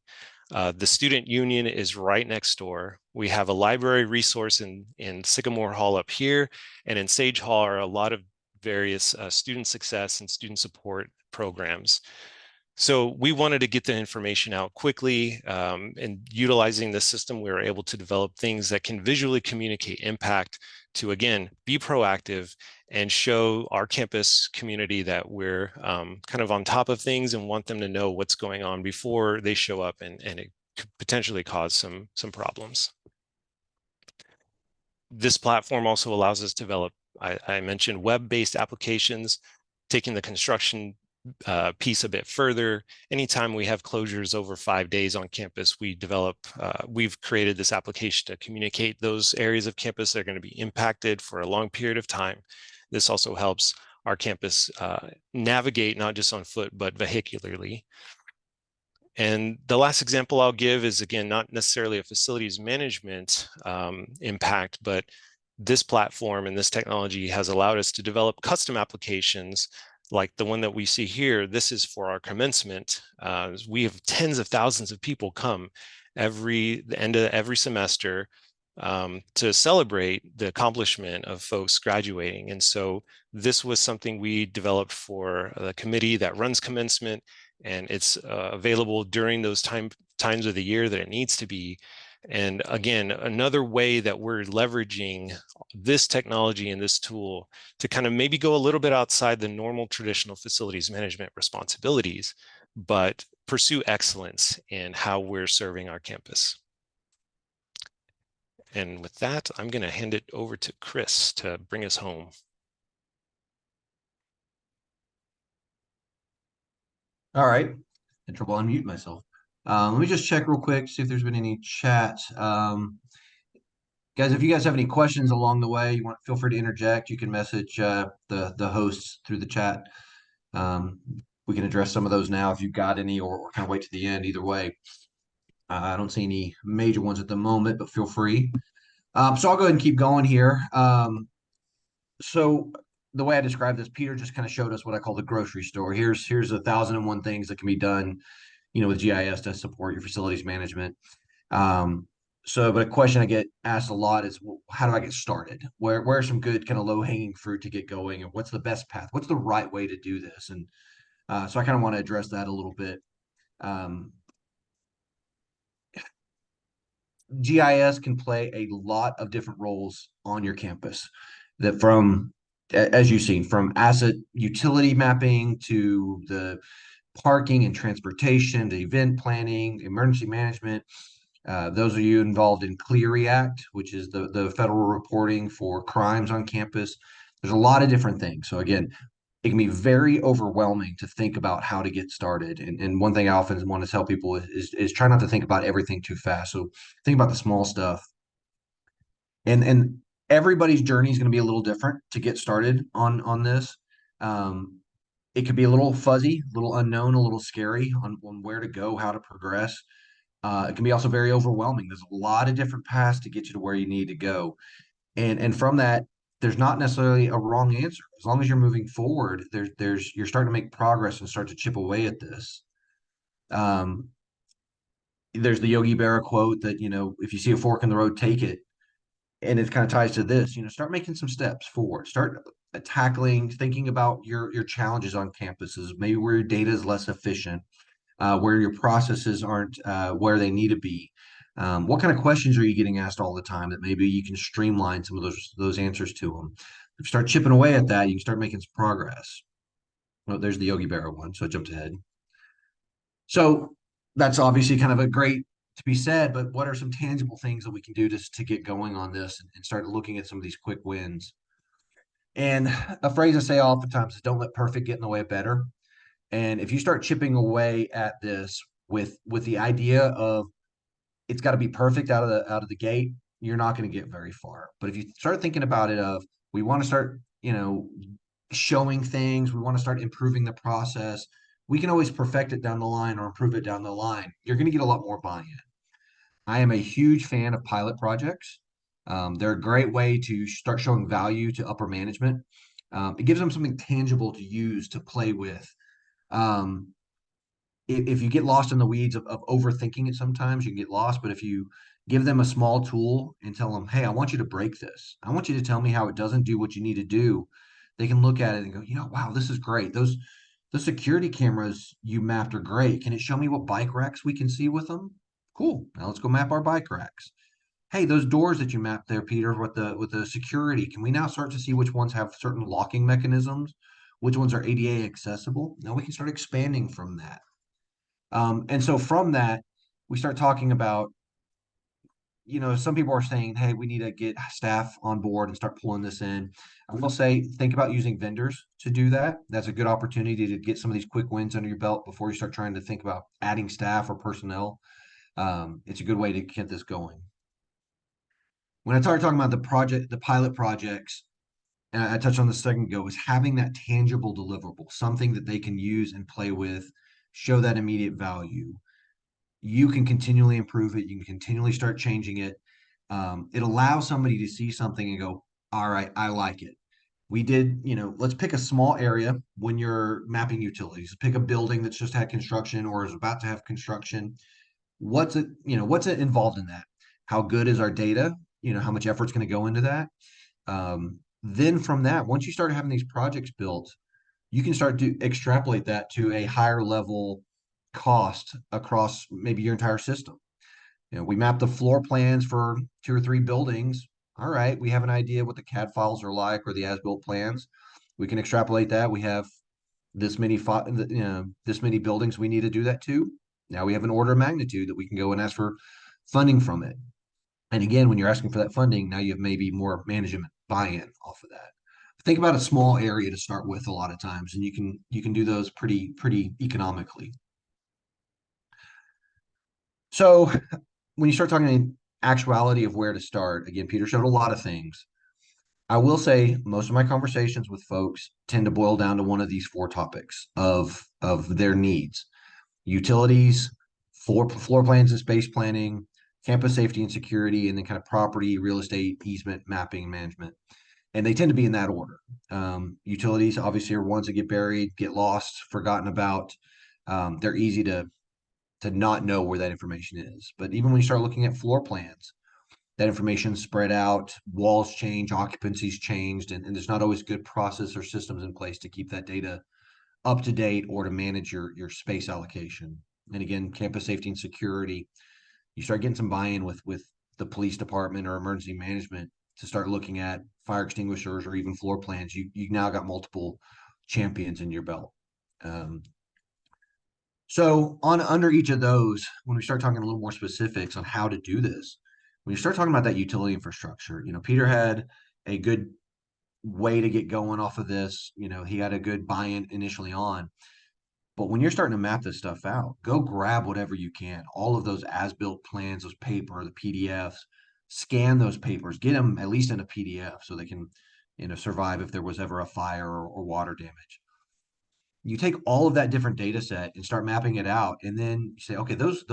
Speaker 2: The student union is right next door. We have a library resource in Sycamore Hall up here, and in Sage Hall are a lot of various student success and student support programs. So we wanted to get the information out quickly, and utilizing this system, we were able to develop things that can visually communicate impact to, again, be proactive and show our campus community that we're kind of on top of things and want them to know what's going on before they show up and it could potentially cause some problems. This platform also allows us to develop, I mentioned, web-based applications, taking the construction piece a bit further. Anytime we have closures over 5 days on campus, we've created this application to communicate those areas of campus that are going to be impacted for a long period of time. This also helps our campus navigate not just on foot, but vehicularly. And the last example I'll give is, again, not necessarily a facilities management impact, but this platform and this technology has allowed us to develop custom applications like the one that we see here, this is for our commencement. We have tens of thousands of people come the end of every semester to celebrate the accomplishment of folks graduating. And so this was something we developed for the committee that runs commencement, and it's available during those times of the year that it needs to be. And again, another way that we're leveraging this technology and this tool to kind of maybe go a little bit outside the normal traditional facilities management responsibilities, but pursue excellence in how we're serving our campus. And with that, I'm going to hand it over to Chris to bring us home.
Speaker 1: All right. Had trouble unmute myself. Let me just check real quick, see if there's been any chat. Guys, if you guys have any questions along the way, feel free to interject. You can message the hosts through the chat. We can address some of those now if you've got any, or kind of wait to the end. Either way, I don't see any major ones at the moment, but feel free. So I'll go ahead and keep going here. So the way I describe this, Peter just kind of showed us what I call the grocery store. Here's 1,001 things that can be done, with GIS to support your facilities management. But a question I get asked a lot is, well, how do I get started? Where are some good kind of low hanging fruit to get going, and what's the best path? What's the right way to do this? And so I kind of want to address that a little bit. GIS can play a lot of different roles on your campus, that from, as you've seen, from asset utility mapping to the parking and transportation, to event planning, emergency management. Those of you involved in Clear React, which is the federal reporting for crimes on campus. There's a lot of different things. So again, it can be very overwhelming to think about how to get started. And one thing I often want to tell people is try not to think about everything too fast. So think about the small stuff. And everybody's journey is going to be a little different to get started on this. It could be a little fuzzy, a little unknown, a little scary on where to go, how to progress. It can be also very overwhelming. There's a lot of different paths to get you to where you need to go. And from that, there's not necessarily a wrong answer. As long as you're moving forward, you're starting to make progress and start to chip away at this. There's the Yogi Berra quote that, if you see a fork in the road, take it. And it kind of ties to this, start making some steps forward. Start thinking about your challenges on campuses, maybe where your data is less efficient, where your processes aren't where they need to be. What kind of questions are you getting asked all the time that maybe you can streamline some of those answers to them? If you start chipping away at that, you can start making some progress. Well, there's the Yogi Berra one, so I jumped ahead. So that's obviously kind of a great to be said, but what are some tangible things that we can do to get going on this and start looking at some of these quick wins? And a phrase I say oftentimes is, don't let perfect get in the way of better. And if you start chipping away at this with the idea of it's got to be perfect out of the gate, you're not going to get very far. But if you start thinking about it of, we want to start, showing things, we want to start improving the process, we can always perfect it down the line or improve it down the line. You're going to get a lot more buy-in. I am a huge fan of pilot projects. They're a great way to start showing value to upper management. It gives them something tangible to use, to play with. Um, if you get lost in the weeds of overthinking it, sometimes you can get lost. But if you give them a small tool and tell them, hey, I want you to break this, I want you to tell me how it doesn't do what you need to do, they can look at it and go, wow, this is great. The security cameras you mapped are great. Can it show me what bike racks we can see with them? Cool. Now let's go map our bike racks. Hey, those doors that you mapped there, Peter, with the security, can we now start to see which ones have certain locking mechanisms, which ones are ADA accessible? Now we can start expanding from that. And so from that, we start talking about, some people are saying, hey, we need to get staff on board and start pulling this in. I will say, think about using vendors to do that. That's a good opportunity to get some of these quick wins under your belt before you start trying to think about adding staff or personnel. It's a good way to get this going. When I started talking about the pilot projects, and I touched on this a second ago, is having that tangible deliverable, something that they can use and play with, show that immediate value. You can continually improve it. You can continually start changing it. It allows somebody to see something and go, all right, I like it. We did, let's pick a small area when you're mapping utilities. Pick a building that's just had construction or is about to have construction. What's it involved in that? How good is our data? How much effort's going to go into that? Then from that, once you start having these projects built, you can start to extrapolate that to a higher level cost across maybe your entire system. We map the floor plans for 2 or 3 buildings. All right, we have an idea what the CAD files are like or the as-built plans. We can extrapolate that. We have this many buildings we need to do that to. Now we have an order of magnitude that we can go and ask for funding from it. And again, when you're asking for that funding, now you have maybe more management buy-in off of that. Think about a small area to start with a lot of times, and you can do those pretty economically. So when you start talking actuality of where to start, again, Peter showed a lot of things. I will say most of my conversations with folks tend to boil down to one of these 4 topics of their needs: utilities, floor plans and space planning, campus safety and security, and then kind of property, real estate, easement, mapping, management. And they tend to be in that order. Utilities obviously are ones that get buried, get lost, forgotten about. They're easy to not know where that information is. But even when you start looking at floor plans, that information spread out, walls change, occupancies changed, and there's not always good process or systems in place to keep that data up to date or to manage your space allocation. And again, campus safety and security, you start getting some buy-in with the police department or emergency management to start looking at fire extinguishers or even floor plans. You now got multiple champions in your belt. So on under each of those, when we start talking a little more specifics on how to do this, when you start talking about that utility infrastructure, Peter had a good way to get going off of this. He had a good buy-in initially on. But when you're starting to map this stuff out, go grab whatever you can. All of those as-built plans, those paper, the PDFs, scan those papers, get them at least in a PDF so they can, survive if there was ever a fire or water damage. You take all of that different data set and start mapping it out, and then you say, okay, those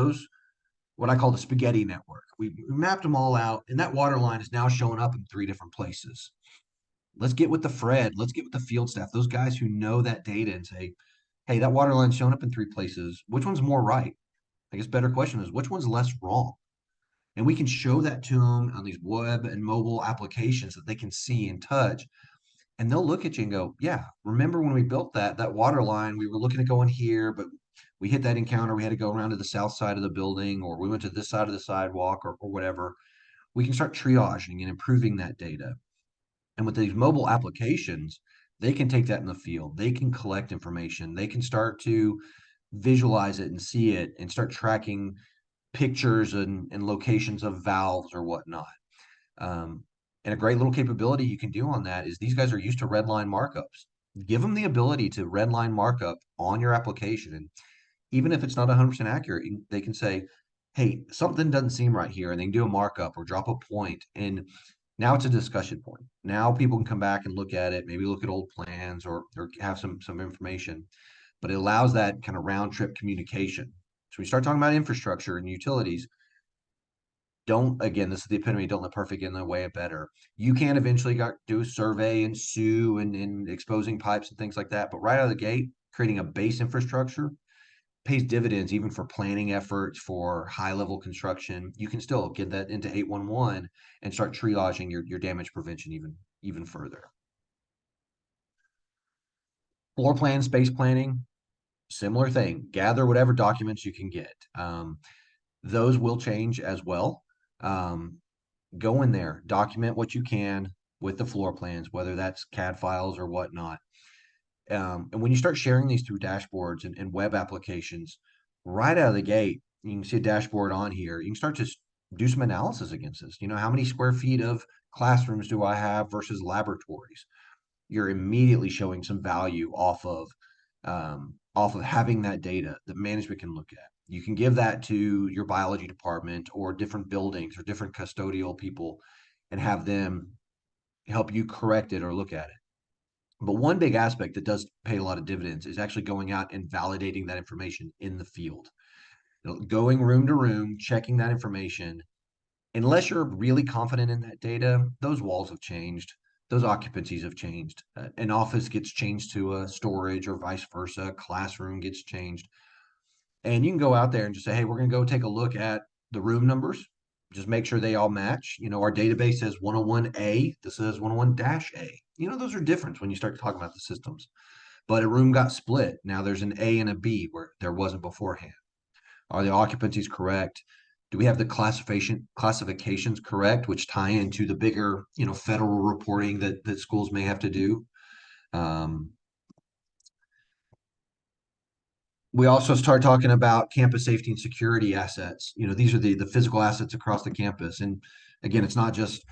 Speaker 1: what I call the spaghetti network. We mapped them all out, and that water line is now showing up in 3 different places. Let's get with the Fred. Let's get with the field staff, those guys who know that data, and say, hey, that water line's showing up in 3 places. Which one's more right? I guess better question is which one's less wrong? And we can show that to them on these web and mobile applications that they can see and touch. And they'll look at you and go, yeah, remember when we built that water line, we were looking at going here, but we hit that encounter. We had to go around to the south side of the building, or we went to this side of the sidewalk or whatever. We can start triaging and improving that data. And with these mobile applications, they can take that in the field. They can collect information. They can start to visualize it and see it and start tracking pictures and locations of valves or whatnot. And a great little capability you can do on that is these guys are used to redline markups. Give them the ability to redline markup on your application. And even if it's not 100% accurate, they can say, hey, something doesn't seem right here. And they can do a markup or drop a point. And now it's a discussion point. Now people can come back and look at it, maybe look at old plans or have some information. But it allows that kind of round trip communication. So we start talking about infrastructure and utilities. Again, this is the epitome, don't let perfect get in the way of better. You can eventually do a survey and sue and exposing pipes and things like that. But right out of the gate, creating a base infrastructure pays dividends even for planning efforts for high level construction. You can still get that into 811 and start triaging your damage prevention even further. Floor plan, space planning, similar thing. Gather whatever documents you can get. Those will change as well. Go in there, document what you can with the floor plans, whether that's CAD files or whatnot. And when you start sharing these through dashboards and web applications, right out of the gate, you can see a dashboard on here. You can start to do some analysis against this. How many square feet of classrooms do I have versus laboratories? You're immediately showing some value off of having that data that management can look at. You can give that to your biology department or different buildings or different custodial people and have them help you correct it or look at it. But one big aspect that does pay a lot of dividends is actually going out and validating that information in the field. Going room to room, checking that information. Unless you're really confident in that data, those walls have changed. those occupancies have changed. An office gets changed to a storage or vice versa. A classroom gets changed. And you can go out there and just say, hey, we're going to go take a look at the room numbers. Just make sure they all match. Our database says 101A. This says 101-A. Those are different when you start talking about the systems. But a room got split. Now there's an A and a B where there wasn't beforehand. Are the occupancies correct? Do we have the classifications correct, which tie into the bigger, federal reporting that schools may have to do? We also start talking about campus safety and security assets. These are the physical assets across the campus. And again, it's not just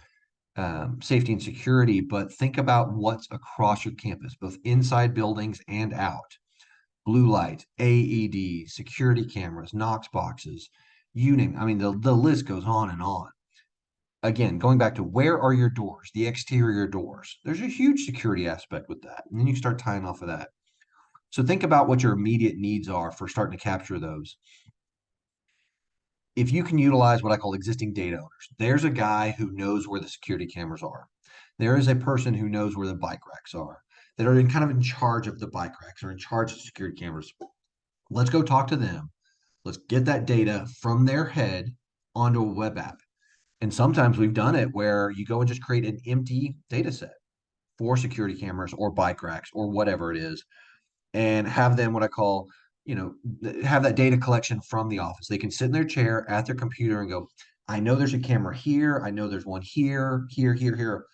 Speaker 1: safety and security, but think about what's across your campus, both inside buildings and out. Blue light, AED, security cameras, Knox boxes, you name it. I mean, the list goes on and on. Again, going back to where are your doors, the exterior doors, there's a huge security aspect with that. And then you start tying off of that. So think about what your immediate needs are for starting to capture those. If you can utilize what I call existing data owners, there's a guy who knows where the security cameras are. There is a person who knows where the bike racks are, that are kind of in charge of the bike racks or in charge of security cameras. Let's go talk to them. Let's get that data from their head onto a web app. And sometimes we've done it where you go and just create an empty data set for security cameras or bike racks or whatever it is, and have them what I call, have that data collection from the office. They can sit in their chair at their computer and go, I know there's a camera here. I know there's one here, here, here, here,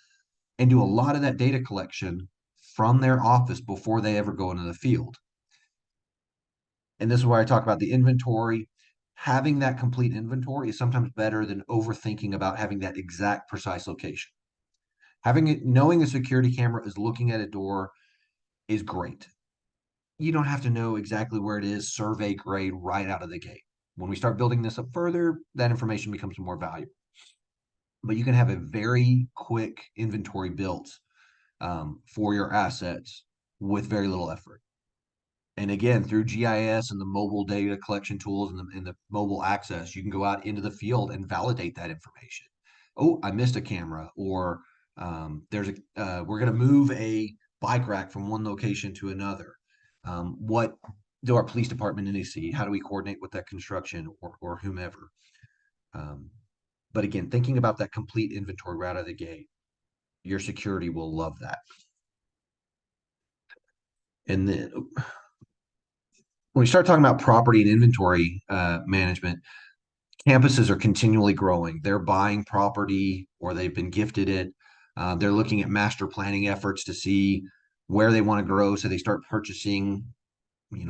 Speaker 1: and do a lot of that data collection from their office before they ever go into the field. And this is where I talk about the inventory. Having that complete inventory is sometimes better than overthinking about having that exact precise location. Knowing a security camera is looking at a door is great. You don't have to know exactly where it is, survey grade right out of the gate. When we start building this up further, that information becomes more valuable. But you can have a very quick inventory built for your assets with very little effort. And again, through GIS and the mobile data collection tools and the mobile access, you can go out into the field and validate that information. Oh, I missed a camera, or we're going to move a bike rack from one location to another. What do our police department need to see? How do we coordinate with that construction or whomever? But again, thinking about that complete inventory right out of the gate, your security will love that. And then when we start talking about property and inventory management, campuses are continually growing. They're buying property or they've been gifted it. They're looking at master planning efforts to see where they want to grow. So they start purchasing,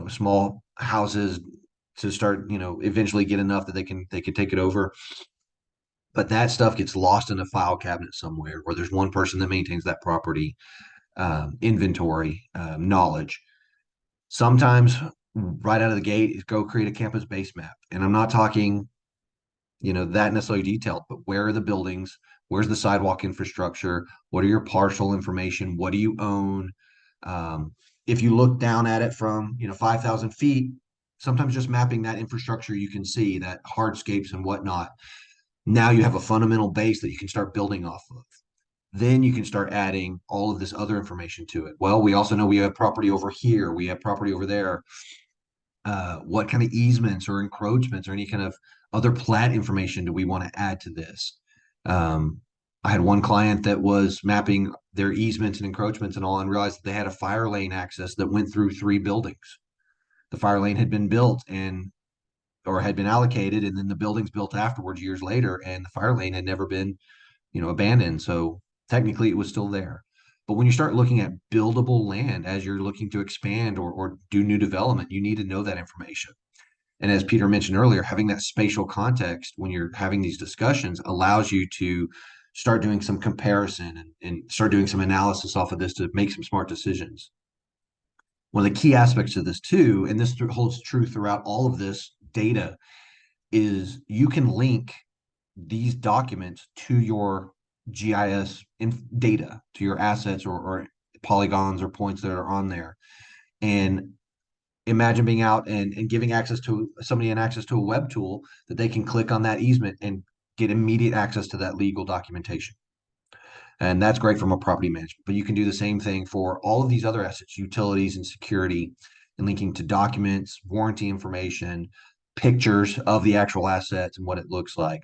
Speaker 1: small houses to start, eventually get enough that they can take it over. But that stuff gets lost in a file cabinet somewhere where there's one person that maintains that property inventory knowledge. Sometimes right out of the gate is go create a campus base map. And I'm not talking, that necessarily detailed, but where are the buildings? Where's the sidewalk infrastructure? What are your parcel information? What do you own? If you look down at it from, 5,000 feet, sometimes just mapping that infrastructure, you can see that hardscapes and whatnot. Now you have a fundamental base that you can start building off of. Then you can start adding all of this other information to it. Well, we also know we have property over here. We have property over there. What kind of easements or encroachments or any kind of other plat information do we want to add to this? I had one client that was mapping their easements and encroachments and all and realized that they had a fire lane access that went through 3 buildings. The fire lane had been built or had been allocated, and then the buildings built afterwards years later, and the fire lane had never been, abandoned. So technically it was still there. But when you start looking at buildable land as you're looking to expand or do new development, you need to know that information. And as Peter mentioned earlier, having that spatial context when you're having these discussions allows you to start doing some comparison and start doing some analysis off of this to make some smart decisions. One of the key aspects of this too, and this holds true throughout all of this data, is you can link these documents to your GIS data, to your assets or polygons or points that are on there. And imagine being out and giving access to somebody and access to a web tool that they can click on that easement and get immediate access to that legal documentation. And that's great from a property management, but you can do the same thing for all of these other assets, utilities and security, and linking to documents, warranty information, pictures of the actual assets and what it looks like.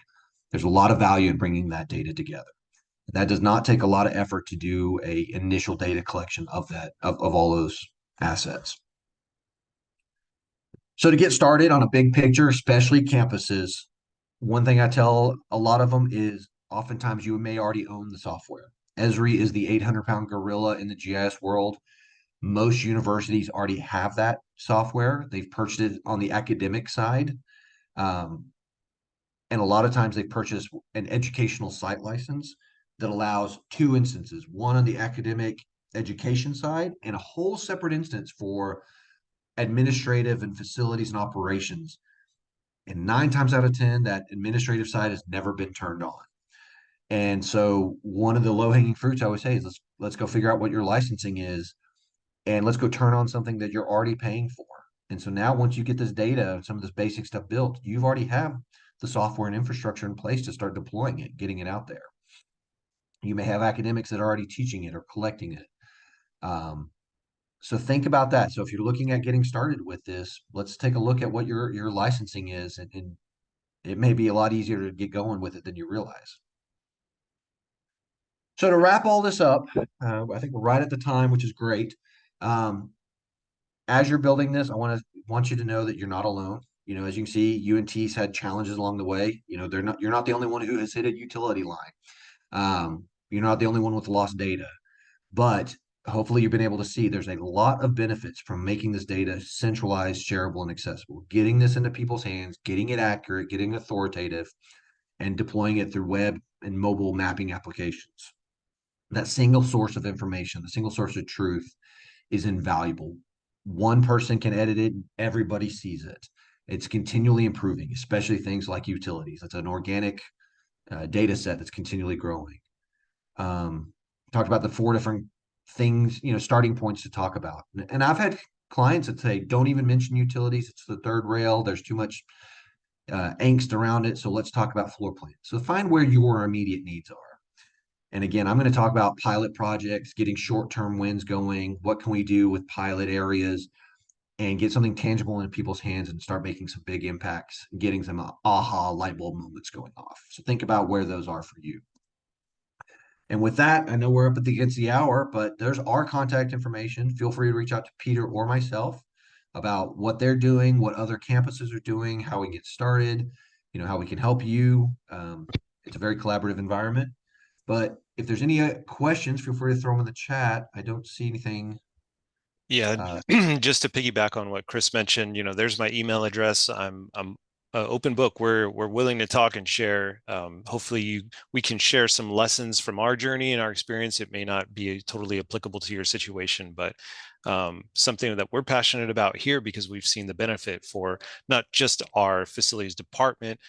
Speaker 1: There's a lot of value in bringing that data together. That does not take a lot of effort to do a initial data collection of of all those assets. So to get started on a big picture, especially campuses, one thing I tell a lot of them is oftentimes you may already own the software. Esri is the 800-pound gorilla in the GIS world. Most universities already have that software. They've purchased it on the academic side. Um, and a lot of times they purchase an educational site license that allows two instances, one on the academic education side and a whole separate instance for administrative and facilities and operations. And 9 times out of 10, that administrative side has never been turned on. And so one of the low-hanging fruits I always say is let's go figure out what your licensing is and let's go turn on something that you're already paying for. And so now once you get this data, some of this basic stuff built, you've already have the software and infrastructure in place to start deploying it, getting it out there. You may have academics that are already teaching it or collecting it. So think about that. So if you're looking at getting started with this, let's take a look at what your licensing is, and it may be a lot easier to get going with it than you realize. So to wrap all this up, I think we're right at the time, which is great. As you're building this, I want you to know that you're not alone. You know, as you can see, UNT's had challenges along the way. You know, you're not the only one who has hit a utility line. You're not the only one with lost data, but hopefully you've been able to see there's a lot of benefits from making this data centralized, shareable, and accessible. Getting this into people's hands, getting it accurate, getting it authoritative, and deploying it through web and mobile mapping applications. That single source of information, the single source of truth is invaluable. One person can edit it, everybody sees it. It's continually improving, especially things like utilities. It's an organic data set that's continually growing. Talked about the 4 different things, you know, starting points to talk about. And I've had clients that say, don't even mention utilities. It's the third rail. There's too much angst around it. So let's talk about floor plans. So find where your immediate needs are. And again, I'm going to talk about pilot projects, getting short-term wins going. What can we do with pilot areas and get something tangible in people's hands and start making some big impacts, getting some aha light bulb moments going off. So think about where those are for you. And with that, I know we're up against the hour, but there's our contact information. Feel free to reach out to Peter or myself about what they're doing, what other campuses are doing, how we get started, you know, how we can help you. It's a very collaborative environment. But if there's any questions, feel free to throw them in the chat. I don't see anything.
Speaker 2: Yeah, just to piggyback on what Chris mentioned, you know, there's my email address. I'm open book. We're willing to talk and share. Hopefully we can share some lessons from our journey and our experience. It may not be totally applicable to your situation, but something that we're passionate about here because we've seen the benefit for not just our facilities department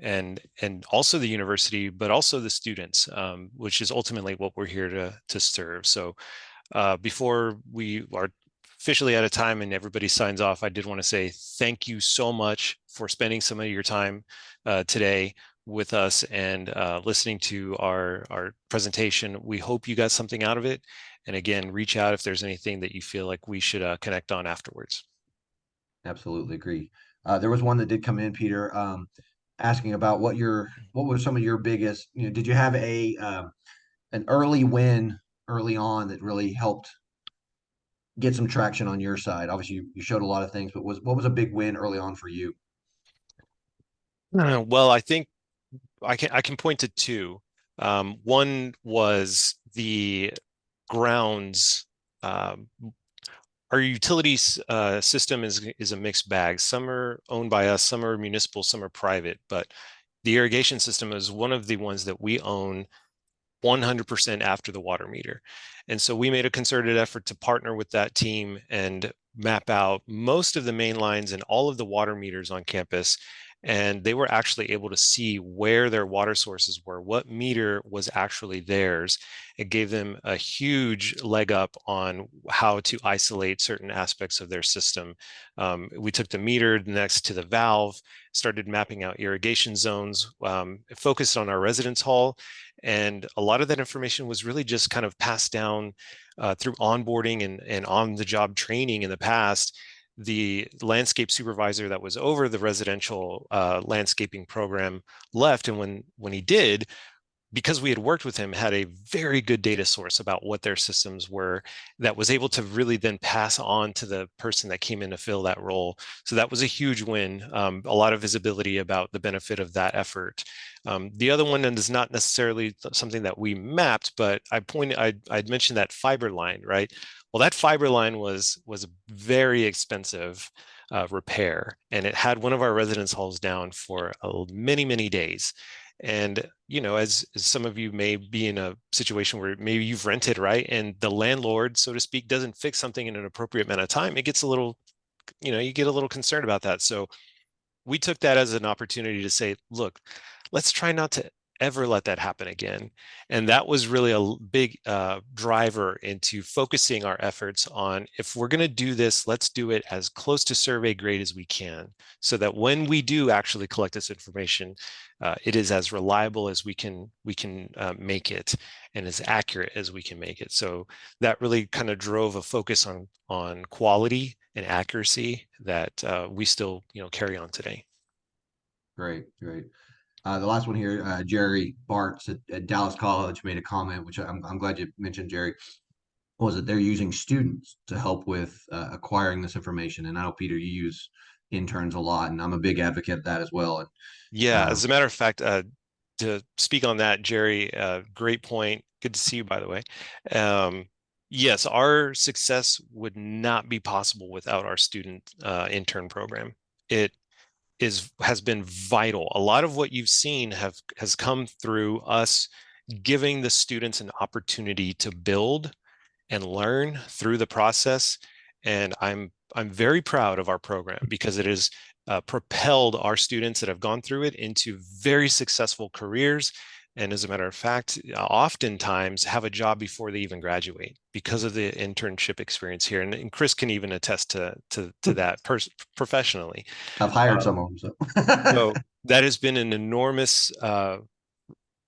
Speaker 2: and also the university, but also the students, which is ultimately what we're here to serve. So before we are officially out of time and everybody signs off, I did want to say thank you so much for spending some of your time today with us and listening to our presentation. We hope you got something out of it. And again, reach out if there's anything that you feel like we should connect on afterwards.
Speaker 1: Absolutely agree. There was one that did come in, Peter, asking about what were some of your biggest, you know, did you have an early win early on that really helped get some traction on your side? Obviously, you showed a lot of things, but what was a big win early on for you?
Speaker 2: Well, I think I can point to two. One was the grounds. Our utilities system is a mixed bag. Some are owned by us, some are municipal, some are private. But the irrigation system is one of the ones that we own 100% after the water meter. And so we made a concerted effort to partner with that team and map out most of the main lines and all of the water meters on campus and they were actually able to see where their water sources were, what meter was actually theirs. It gave them a huge leg up on how to isolate certain aspects of their system. We took the meter next to the valve, started mapping out irrigation zones, focused on our residence hall, and a lot of that information was really just kind of passed down through onboarding and on-the-job training in the past. The landscape supervisor that was over the residential landscaping program left, and when he did, because we had worked with him, had a very good data source about what their systems were that was able to really then pass on to the person that came in to fill that role. So that was a huge win. A lot of visibility about the benefit of that effort. The other one, and is not necessarily something that we mapped, but I'd mentioned that fiber line, right? Well, that fiber line was a very expensive repair, and it had one of our residence halls down for many, many days. And, as some of you may be in a situation where maybe you've rented, right? And the landlord, so to speak, doesn't fix something in an appropriate amount of time, it gets a little, you get a little concerned about that. So we took that as an opportunity to say, look, let's try not to ever let that happen again. And that was really a big driver into focusing our efforts on, if we're going to do this, let's do it as close to survey grade as we can, so that when we do actually collect this information, it is as reliable as we can make it, and as accurate as we can make it. So that really kind of drove a focus on quality and accuracy that we still carry on today.
Speaker 1: Great, great. The last one here, Jerry Bartz at Dallas College made a comment, which I'm glad you mentioned, Jerry, was that they're using students to help with acquiring this information. And I know, Peter, you use interns a lot, and I'm a big advocate of that as well. And
Speaker 2: Yeah, as a matter of fact, to speak on that, Jerry, great point. Good to see you, by the way. Yes, our success would not be possible without our student intern program. It has been vital. A lot of what you've seen has come through us giving the students an opportunity to build and learn through the process. And I'm very proud of our program, because it has propelled our students that have gone through it into very successful careers. And as a matter of fact, oftentimes have a job before they even graduate because of the internship experience here. And Chris can even attest to that professionally.
Speaker 1: I've hired
Speaker 2: Uh,
Speaker 1: some of them. So
Speaker 2: so that has been an enormous,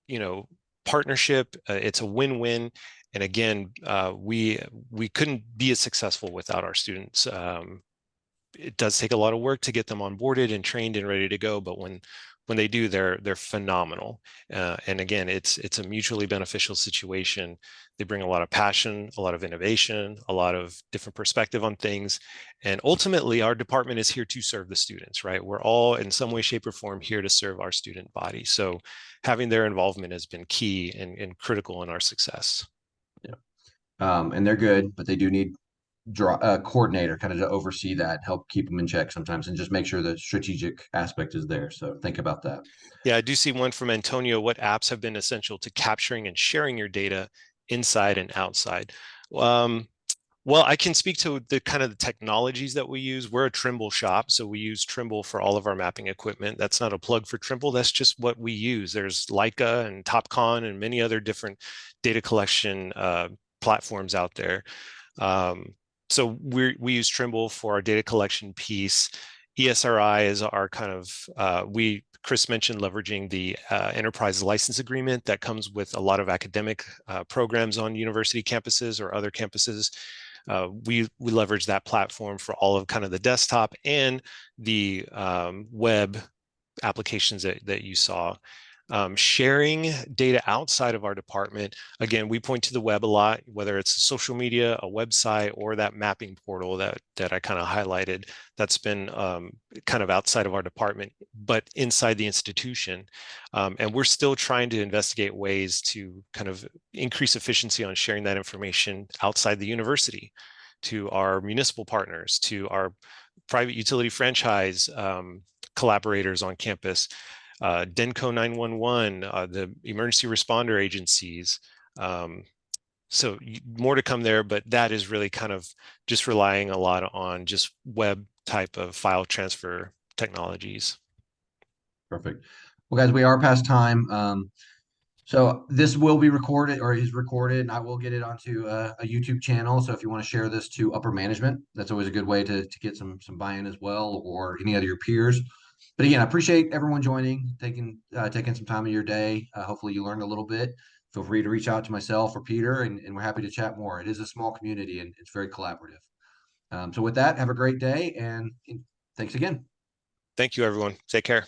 Speaker 2: you know, partnership. It's a win-win. And again, we couldn't be as successful without our students. It does take a lot of work to get them onboarded and trained and ready to go, but when they do, they're phenomenal. And again, it's a mutually beneficial situation. They bring a lot of passion, a lot of innovation, a lot of different perspective on things. And ultimately, our department is here to serve the students, right? We're all in some way, shape, or form here to serve our student body. So having their involvement has been key and critical in our success.
Speaker 1: yeah, and they're good, but they do need a coordinator kind of to oversee that, help keep them in check sometimes, and just make sure the strategic aspect is there. So think about that.
Speaker 2: Yeah, I do see one from Antonio. What apps have been essential to capturing and sharing your data inside and outside? Um, well, I can speak to the kind of the technologies that we use. We're a Trimble shop, so we use Trimble for all of our mapping equipment. That's not a plug for Trimble. That's just what we use. There's Leica and TopCon and many other different data collection platforms out there. Um, so we use Trimble for our data collection piece. ESRI is our kind of Chris mentioned leveraging the enterprise license agreement that comes with a lot of academic programs on university campuses or other campuses. We leverage that platform for all of kind of the desktop and the web applications that you saw. Sharing data outside of our department, again, we point to the web a lot, whether it's social media, a website, or that mapping portal that I kind of highlighted. That's been kind of outside of our department, but inside the institution. And we're still trying to investigate ways to kind of increase efficiency on sharing that information outside the university, to our municipal partners, to our private utility franchise collaborators on campus, Denko 911, the emergency responder agencies. So more to come there, but that is really kind of just relying a lot on just web type of file transfer technologies.
Speaker 1: Perfect. Well, guys, we are past time. So this will be recorded or is recorded, and I will get it onto a YouTube channel. So if you want to share this to upper management, that's always a good way to get some buy-in as well, or any other your peers. But again, I appreciate everyone joining, taking some time of your day. Hopefully you learned a little bit. Feel free to reach out to myself or Peter, and we're happy to chat more. It is a small community and it's very collaborative. So with that, have a great day and thanks again.
Speaker 2: Thank you, everyone. Take care.